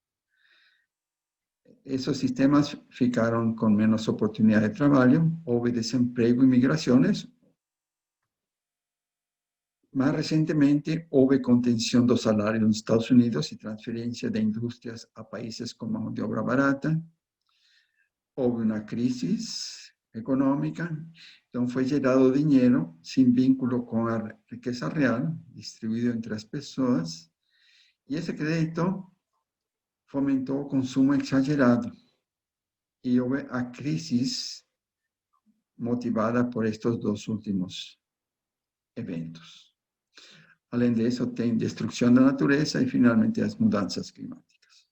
Esses sistemas ficaram com menos oportunidade de trabalho, houve desemprego e migrações. Mais recentemente, houve contenção do salário nos Estados Unidos e transferência de indústrias a países com mão de obra barata. Houve uma crise econômica, então foi gerado dinheiro sem vínculo com a riqueza real, distribuído entre as pessoas, e esse crédito fomentou o consumo exagerado. E houve a crise motivada por estes dois últimos eventos. Além disso, tem destruição da natureza e, finalmente, as mudanças climáticas.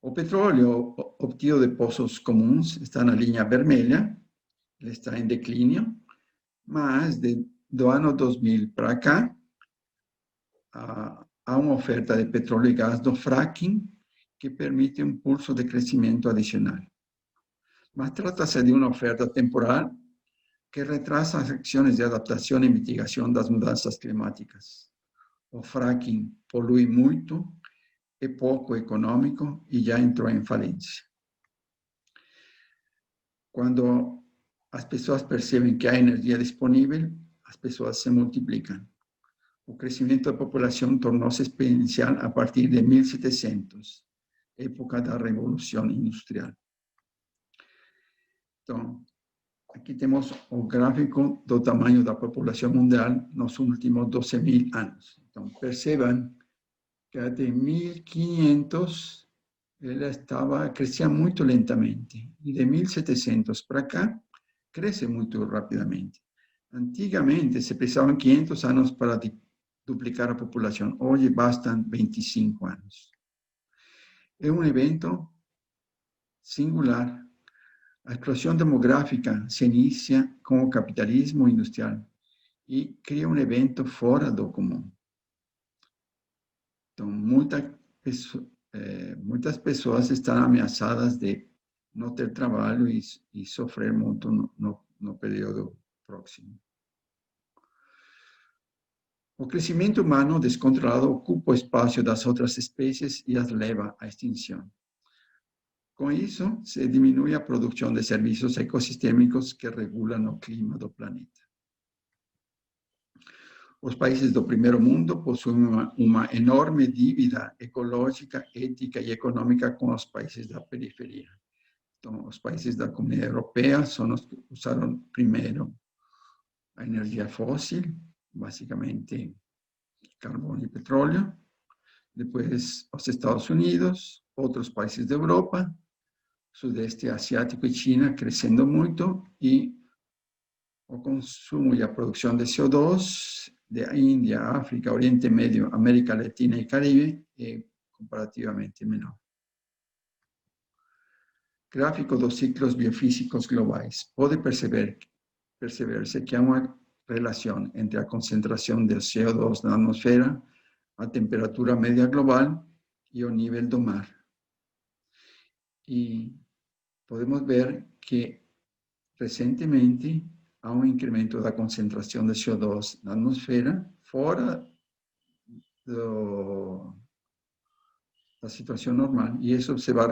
O petróleo obtido de poços comuns está na linha vermelha, ele está em declínio, mas do ano 2000 para cá, há uma oferta de petróleo e gás do fracking que permite um pulso de crescimento adicional. Mas trata-se de uma oferta temporal que retrasa as ações de adaptação e mitigação das mudanças climáticas. O fracking polui muito, é pouco econômico e já entrou em falência. Quando as pessoas percebem que há energia disponível, as pessoas se multiplicam. O crescimento da população tornou-se exponencial a partir de 1700, época da Revolução Industrial. Então, aqui temos o gráfico do tamanho da população mundial nos últimos 12.000 anos. Então, percebam que até 1500 ela crescia muito lentamente. E de 1700 para cá, cresce muito rapidamente. Antigamente, se precisavam 500 anos para duplicar a população. Hoje, bastam 25 anos. É um evento singular. A explosão demográfica se inicia com o capitalismo industrial e cria um evento fora do comum. Então, muitas pessoas estão ameaçadas de não ter trabalho e sofrer muito no período próximo. O crescimento humano descontrolado ocupa o espaço das outras espécies e as leva à extinção. Com isso, se diminui a produção de serviços ecossistêmicos que regulam o clima do planeta. Os países do primeiro mundo possuem uma enorme dívida ecológica, ética e econômica com os países da periferia. Então, os países da Comunidade Europeia são os que usaram primeiro a energia fóssil, basicamente carbono e petróleo, depois os Estados Unidos, outros países da Europa, Sudeste Asiático e China crescendo muito, e o consumo e a produção de CO2 da Índia, África, Oriente Médio, América Latina e Caribe é comparativamente menor. Gráfico dos ciclos biofísicos globais. Pode perceber-se que há uma relação entre a concentração de CO2 na atmosfera, a temperatura média global e o nível do mar. E podemos ver que, recentemente, há um incremento da concentração de CO2 na atmosfera fora da situação normal. E isso se vai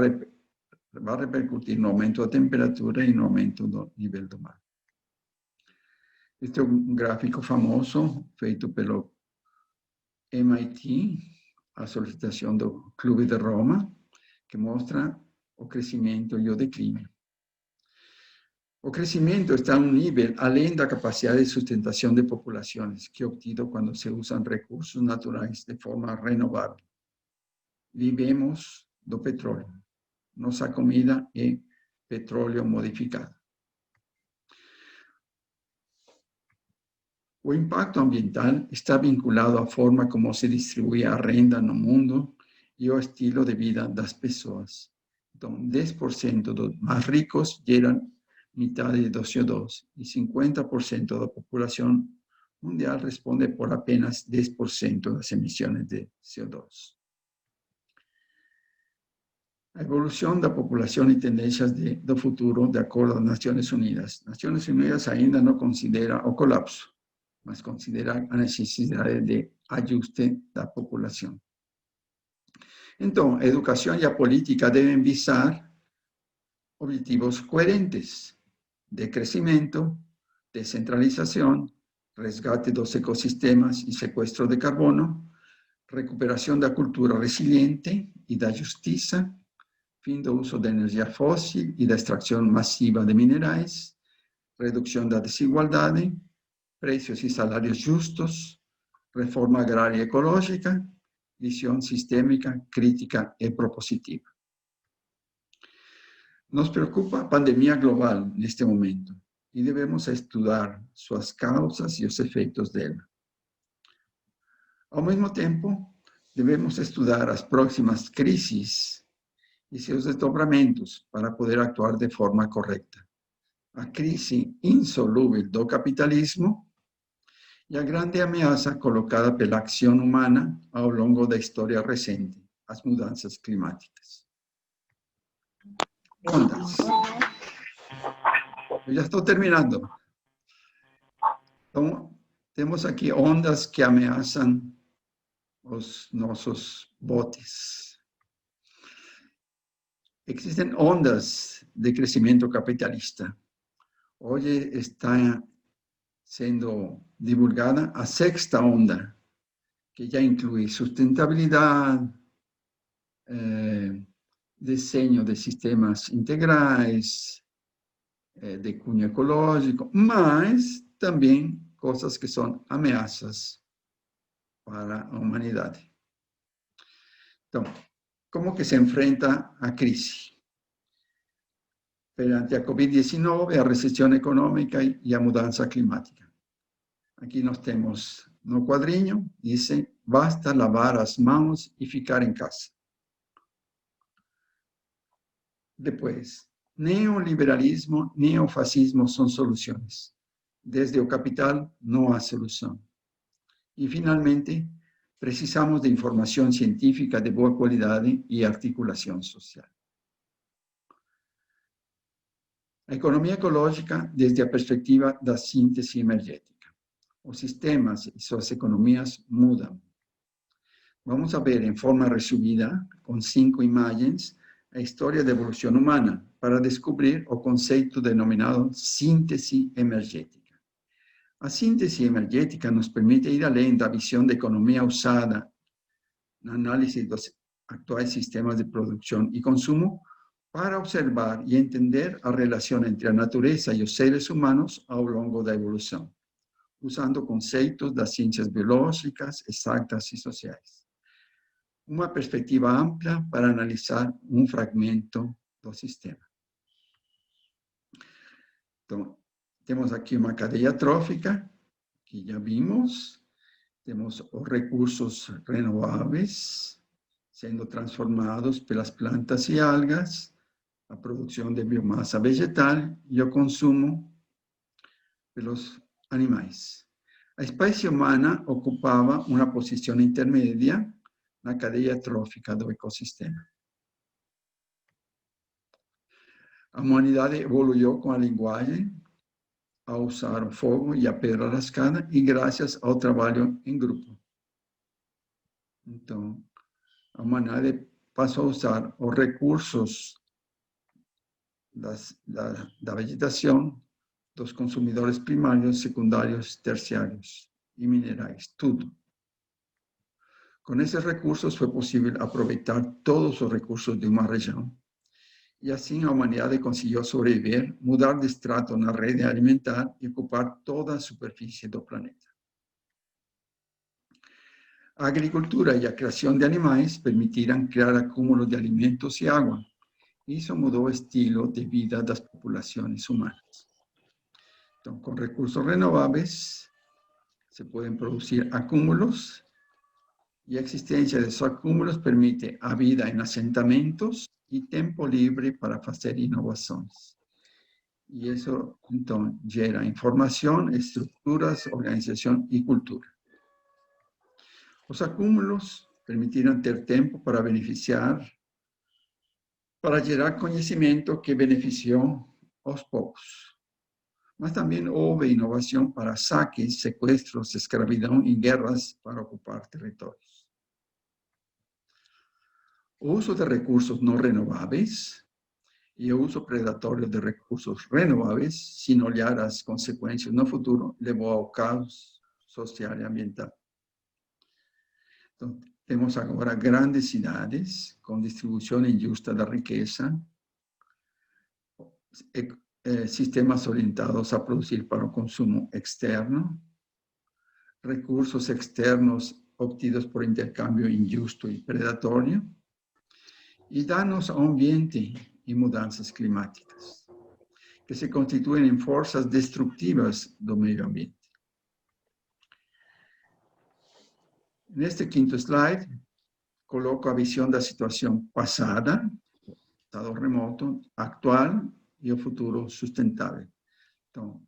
repercutir no aumento da temperatura e no aumento do nível do mar. Este é um gráfico famoso feito pelo MIT, a solicitação do Clube de Roma, que mostra o crescimento e o declínio. O crescimento está a um nível além da capacidade de sustentação de populações, que é obtido quando se usam recursos naturais de forma renovável. Vivemos do petróleo. Nossa comida é petróleo modificado. O impacto ambiental está vinculado à forma como se distribui a renda no mundo e ao estilo de vida das pessoas. Então, 10% dos mais ricos geram metade do CO2 e 50% da população mundial responde por apenas 10% das emissões de CO2. A evolução da população e tendências do futuro, de acordo às Nações Unidas. As Nações Unidas ainda não considera o colapso, mas considera a necessidade de ajuste da população. Então, a educação e a política devem visar objetivos coerentes de crescimento, descentralização, resgate dos ecossistemas e sequestro de carbono, recuperação da cultura resiliente e da justiça, fim do uso da energia fóssil e da extração massiva de minerais, redução da desigualdade, preços e salários justos, reforma agrária e ecológica, visão sistêmica, crítica e propositiva. Nos preocupa a pandemia global neste momento e devemos estudar suas causas e os efeitos dela. Ao mesmo tempo, devemos estudar as próximas crises e seus desdobramentos para poder actuar de forma correta. A crise insolúvel do capitalismo e a grande ameaça colocada pela ação humana ao longo da história recente, as mudanças climáticas. Ondas. Eu já estou terminando. Então, temos aqui ondas que ameaçam os nossos botes. Existem ondas de crescimento capitalista. Hoje está sendo divulgada a sexta onda, que já inclui sustentabilidade, desenho de sistemas integrais, de cunho ecológico, mas também coisas que são ameaças para a humanidade. Então, como que se enfrenta a crise? Perante a Covid-19, a recessão econômica e a mudança climática. Aqui nós temos no quadrinho, diz: basta lavar as mãos e ficar em casa. Depois, nem o liberalismo, nem o fascismo são soluções. Desde o capital, não há solução. E, finalmente, Precisamos de informação científica de boa qualidade e articulação social. A economia ecológica desde a perspectiva da síntese energética. Os sistemas e suas economias mudam. Vamos a ver em forma resumida, com 5 imagens, a história da evolução humana para descobrir o conceito denominado síntese energética. A síntese energética nos permite ir além da visão da economia usada na análise dos atuais sistemas de produção e consumo para observar e entender a relação entre a natureza e os seres humanos ao longo da evolução, usando conceitos das ciências biológicas, exatas e sociais. Uma perspectiva ampla para analisar um fragmento do sistema. Então, temos aqui uma cadeia trófica, que já vimos. Temos os recursos renováveis sendo transformados pelas plantas e algas, a produção de biomassa vegetal e o consumo pelos animais. A espécie humana ocupava uma posição intermédia na cadeia trófica do ecossistema. A humanidade evoluiu com a linguagem, a usar o fogo e a pedra lascada e graças ao trabalho em grupo. Então, a humanidade passou a usar os recursos da vegetação, dos consumidores primários, secundários, terciários e minerais, tudo. Com esses recursos foi possível aproveitar todos os recursos de uma região. E assim a humanidade conseguiu sobreviver, mudar de estrato na rede alimentar e ocupar toda a superfície do planeta. A agricultura e a criação de animais permitiram criar acúmulos de alimentos e água. Isso mudou o estilo de vida das populações humanas. Então, com recursos renováveis, se podem produzir acúmulos e a existência desses acúmulos permite a vida em assentamentos e tempo livre para fazer inovações. E isso, então, gera informação, estruturas, organização e cultura. Os acúmulos permitiram ter tempo para beneficiar, para gerar conhecimento que beneficiou aos povos. Mas também houve inovação para saques, sequestros, escravidão e guerras para ocupar territórios. O uso de recursos não renováveis e o uso predatório de recursos renováveis, sem olhar as consequências no futuro, levou ao caos social e ambiental. Então, temos agora grandes cidades com distribuição injusta da riqueza, sistemas orientados a produzir para o consumo externo, recursos externos obtidos por intercâmbio injusto e predatório, e danos ao ambiente e mudanças climáticas, que se constituem em forças destrutivas do meio ambiente. Neste quinto slide, coloco a visão da situação passada, estado remoto, atual e o futuro sustentável. Então,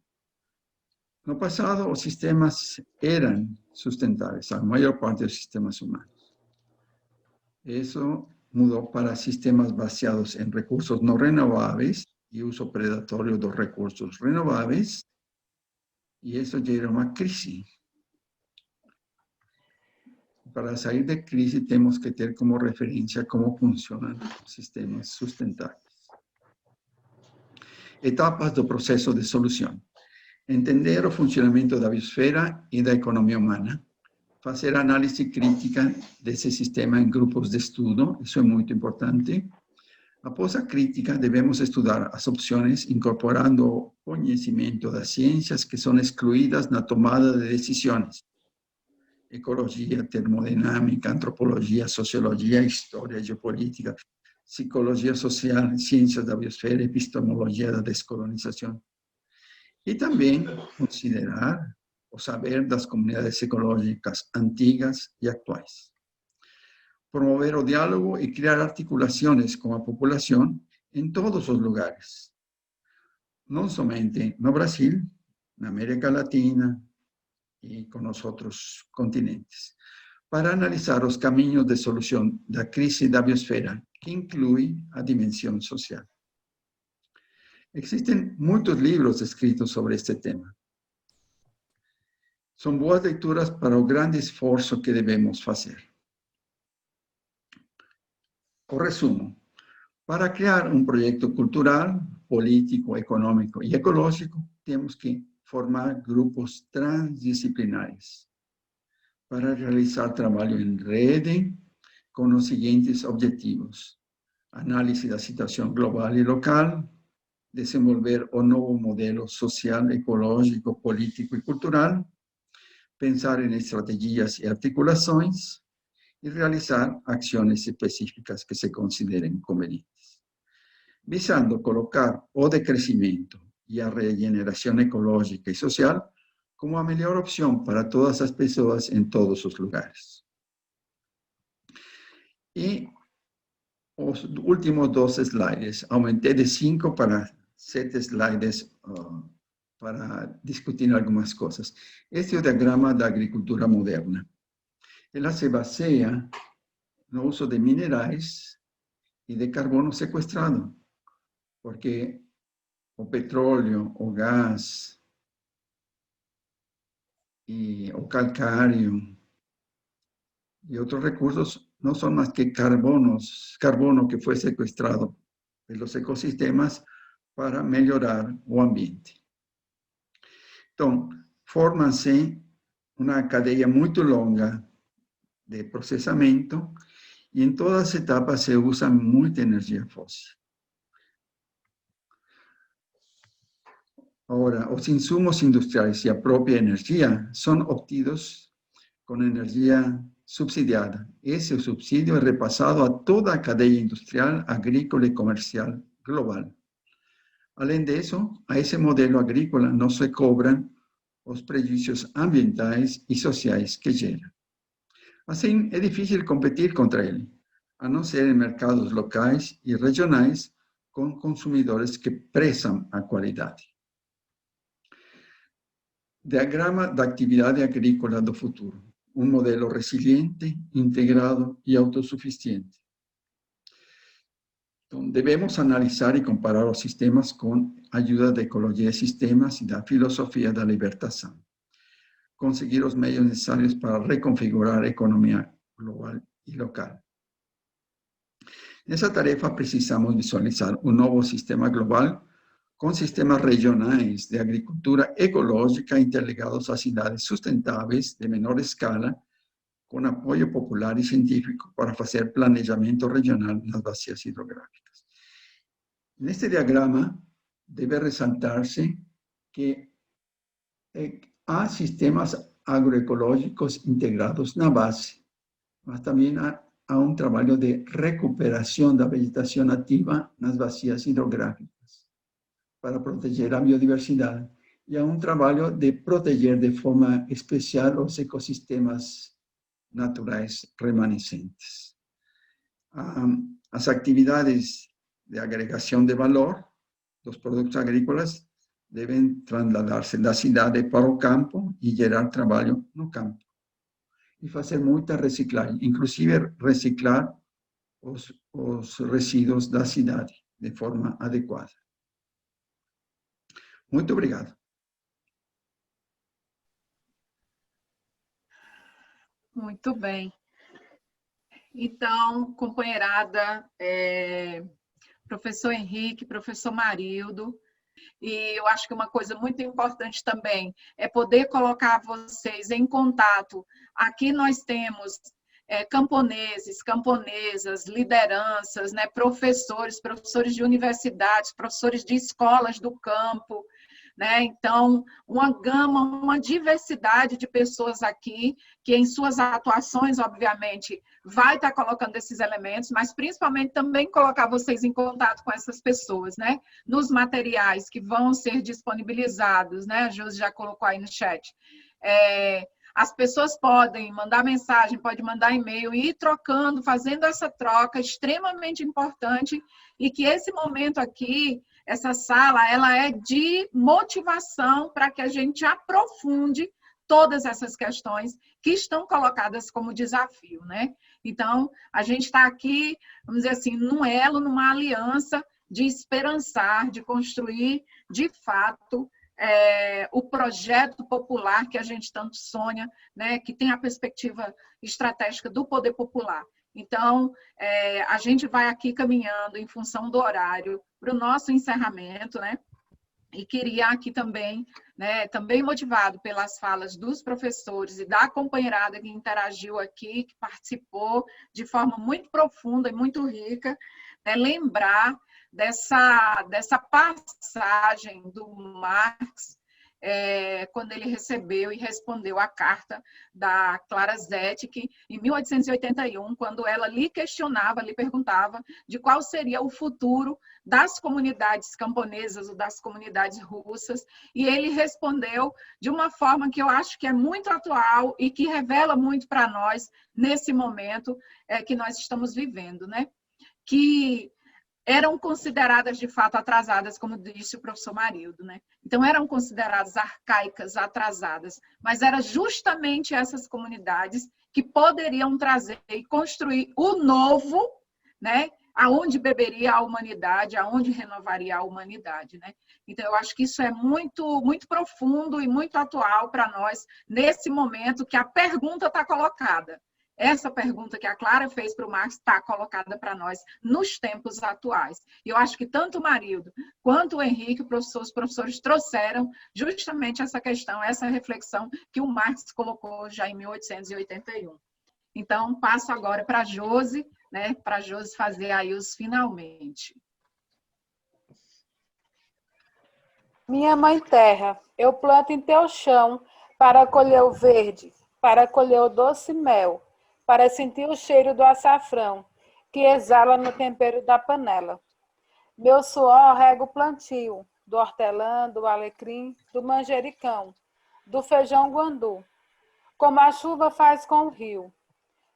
no passado, os sistemas eram sustentáveis, a maior parte dos sistemas humanos. Isso mudou para sistemas baseados em recursos não renováveis e uso predatório dos recursos renováveis, e isso gera uma crise. Para sair da crise, temos que ter como referência como funcionam os sistemas sustentáveis. Etapas do processo de solução. Entender o funcionamento da biosfera e da economia humana. Fazer análise crítica desse sistema em grupos de estudo, isso é muito importante. Após a crítica, devemos estudar as opções incorporando o conhecimento das ciências que são excluídas na tomada de decisões. Ecologia, termodinâmica, antropologia, sociologia, história, geopolítica, psicologia social, ciências da biosfera, epistemologia da descolonização. E também considerar o saber das comunidades ecológicas antigas e atuais. Promover o diálogo e criar articulações com a população em todos os lugares. Não somente no Brasil, na América Latina, e com os outros continentes, para analisar os caminhos de solução da crise da biosfera, que inclui a dimensão social. Existem muitos livros escritos sobre este tema. São boas leituras para o grande esforço que devemos fazer. O resumo: para criar um projeto cultural, político, econômico e ecológico, temos que formar grupos transdisciplinares para realizar trabalho em rede com os seguintes objetivos: análise da situação global e local, desenvolver o novo modelo social, ecológico, político e cultural, pensar em estratégias e articulações e realizar ações específicas que se considerem convenientes, visando colocar o decrescimento e a regeneração ecológica e social como a melhor opção para todas as pessoas em todos os lugares. E os últimos 2 slides, aumentei de 5 para 7 slides para discutir algumas coisas. Este é o diagrama da agricultura moderna. Ela se baseia no uso de minerais e de carbono sequestrado, porque o petróleo, o gás e o calcário e outros recursos não são mais que carbono que foi sequestrado pelos ecossistemas para melhorar o ambiente. Então, forma-se uma cadeia muito longa de processamento e em todas as etapas se usa muita energia fóssil. Agora, os insumos industriais e a própria energia são obtidos com energia subsidiada. Esse subsídio é repassado a toda a cadeia industrial, agrícola e comercial global. Além disso, a esse modelo agrícola não se cobram os prejuízos ambientais e sociais que gera. Assim, é difícil competir contra ele, a não ser em mercados locais e regionais com consumidores que prezam a qualidade. Diagrama da atividade agrícola do futuro. Um modelo resiliente, integrado e autossuficiente. Então, devemos analisar e comparar os sistemas com a ajuda da ecologia de sistemas e da filosofia da libertação. Conseguir os meios necessários para reconfigurar a economia global e local. Nessa tarefa, precisamos visualizar um novo sistema global com sistemas regionais de agricultura ecológica interligados a cidades sustentáveis de menor escala, com apoio popular e científico para fazer planejamento regional nas bacias hidrográficas. Neste diagrama, deve ressaltar-se que há sistemas agroecológicos integrados na base, mas também há um trabalho de recuperação da vegetação nativa nas bacias hidrográficas, para proteger a biodiversidade, e há um trabalho de proteger de forma especial os ecossistemas naturais remanescentes. As atividades de agregação de valor dos produtos agrícolas devem trasladar-se da cidade para o campo e gerar trabalho no campo. E fazer muita reciclagem, inclusive reciclar os resíduos da cidade de forma adequada. Muito obrigado. Muito bem. Então, companheirada, professor Henrique, professor Marildo, e eu acho que uma coisa muito importante também é poder colocar vocês em contato. Aqui nós temos camponeses, camponesas, lideranças, né, professores de universidades, professores de escolas do campo, né? Então, uma gama, uma diversidade de pessoas aqui, que em suas atuações, obviamente, vai estar colocando esses elementos, mas principalmente também colocar vocês em contato com essas pessoas, né? Nos materiais que vão ser disponibilizados, né? A Josi já colocou aí no chat. As pessoas podem mandar mensagem, podem mandar e-mail e ir trocando, fazendo essa troca extremamente importante, e que esse momento aqui, essa sala, ela é de motivação para que a gente aprofunde todas essas questões que estão colocadas como desafio, né? Então, a gente está aqui, vamos dizer assim, num elo, numa aliança de esperançar, de construir, de fato, o projeto popular que a gente tanto sonha, né? Que tem a perspectiva estratégica do poder popular. Então, a gente vai aqui caminhando em função do horário para o nosso encerramento, né? E queria aqui também, né, também motivado pelas falas dos professores e da companheirada que interagiu aqui, que participou de forma muito profunda e muito rica, né, lembrar dessa passagem do Marx, quando ele recebeu e respondeu a carta da Clara Zetkin, em 1881, quando ela lhe questionava, lhe perguntava de qual seria o futuro das comunidades camponesas ou das comunidades russas, e ele respondeu de uma forma que eu acho que é muito atual e que revela muito para nós nesse momento que nós estamos vivendo, né? Que eram consideradas, de fato, atrasadas, como disse o professor Marildo, né? Então, eram consideradas arcaicas, atrasadas, mas eram justamente essas comunidades que poderiam trazer e construir o novo, né? Aonde beberia a humanidade, aonde renovaria a humanidade, né? Então, eu acho que isso é muito, muito profundo e muito atual para nós, nesse momento que a pergunta está colocada. Essa pergunta que a Clara fez para o Marx está colocada para nós nos tempos atuais. E eu acho que tanto o Marildo quanto o Henrique, os professores trouxeram justamente essa questão, essa reflexão que o Marx colocou já em 1881. Então, passo agora para a Josi, né, para a Josi fazer aí os finalmente. Minha mãe terra, eu planto em teu chão para colher o verde, para colher o doce mel, para sentir o cheiro do açafrão, que exala no tempero da panela. Meu suor rega o plantio, do hortelã, do alecrim, do manjericão, do feijão guandu, como a chuva faz com o rio.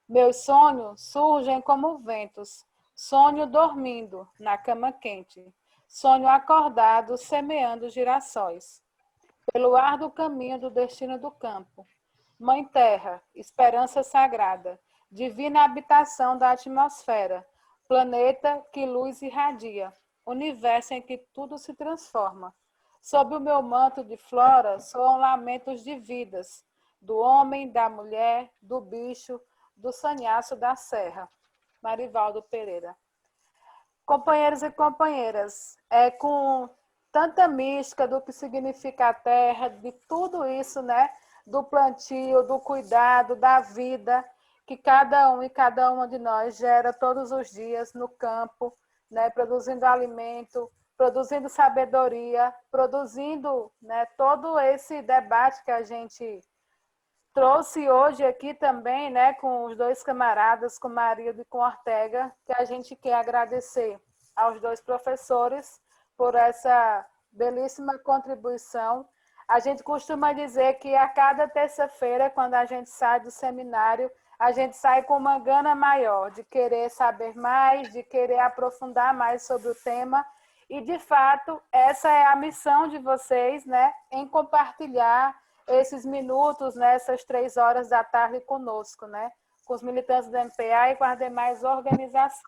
Meus sonhos surgem como ventos, sonho dormindo na cama quente, sonho acordado semeando girassóis, pelo árduo caminho do destino do campo. Mãe Terra, esperança sagrada, divina habitação da atmosfera, planeta que luz irradia, universo em que tudo se transforma. Sob o meu manto de flora soam lamentos de vidas, do homem, da mulher, do bicho, do sanhaço da serra. Marivaldo Pereira. Companheiros e companheiras, com tanta mística do que significa a terra, de tudo isso, né? Do plantio, do cuidado, da vida, que cada um e cada uma de nós gera todos os dias no campo, né? Produzindo alimento, produzindo sabedoria, produzindo, né, todo esse debate que a gente trouxe hoje aqui também, né, com os dois camaradas, com Marildo e com Ortega, que a gente quer agradecer aos dois professores por essa belíssima contribuição. A gente costuma dizer que a cada terça-feira, quando a gente sai do seminário, a gente sai com uma gana maior de querer saber mais, de querer aprofundar mais sobre o tema. E, de fato, essa é a missão de vocês, né, em compartilhar esses minutos, né, essas 3 horas da tarde conosco, né, com os militantes do MPA e com as demais organizações.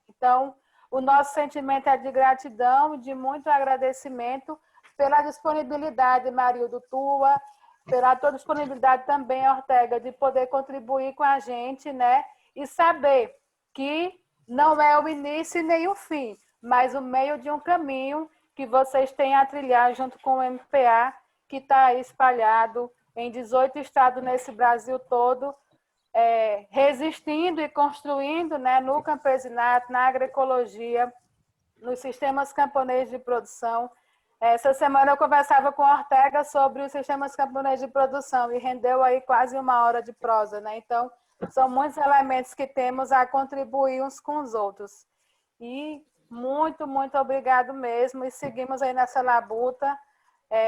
Então, o nosso sentimento é de gratidão e de muito agradecimento pela disponibilidade, Marildo, tua, pela tua disponibilidade também, Ortega, de poder contribuir com a gente, né? E saber que não é o início nem o fim, mas o meio de um caminho que vocês têm a trilhar junto com o MPA, que está aí espalhado em 18 estados nesse Brasil todo, resistindo e construindo, né, no campesinato, na agroecologia, nos sistemas camponeses de produção. Essa semana eu conversava com a Ortega sobre os sistemas camponeses de produção e rendeu aí quase 1 hora de prosa, né? Então, são muitos elementos que temos a contribuir uns com os outros. E muito, muito obrigado mesmo. E seguimos aí nessa labuta.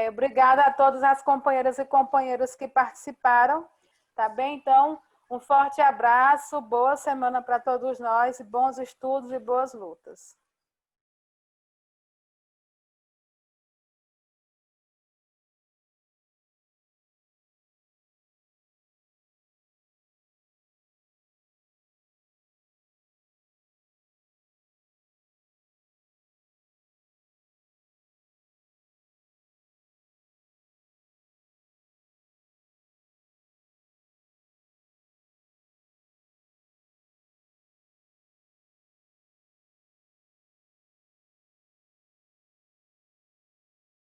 Obrigada a todas as companheiras e companheiros que participaram. Tá bem? Então, um forte abraço, boa semana para todos nós, bons estudos e boas lutas.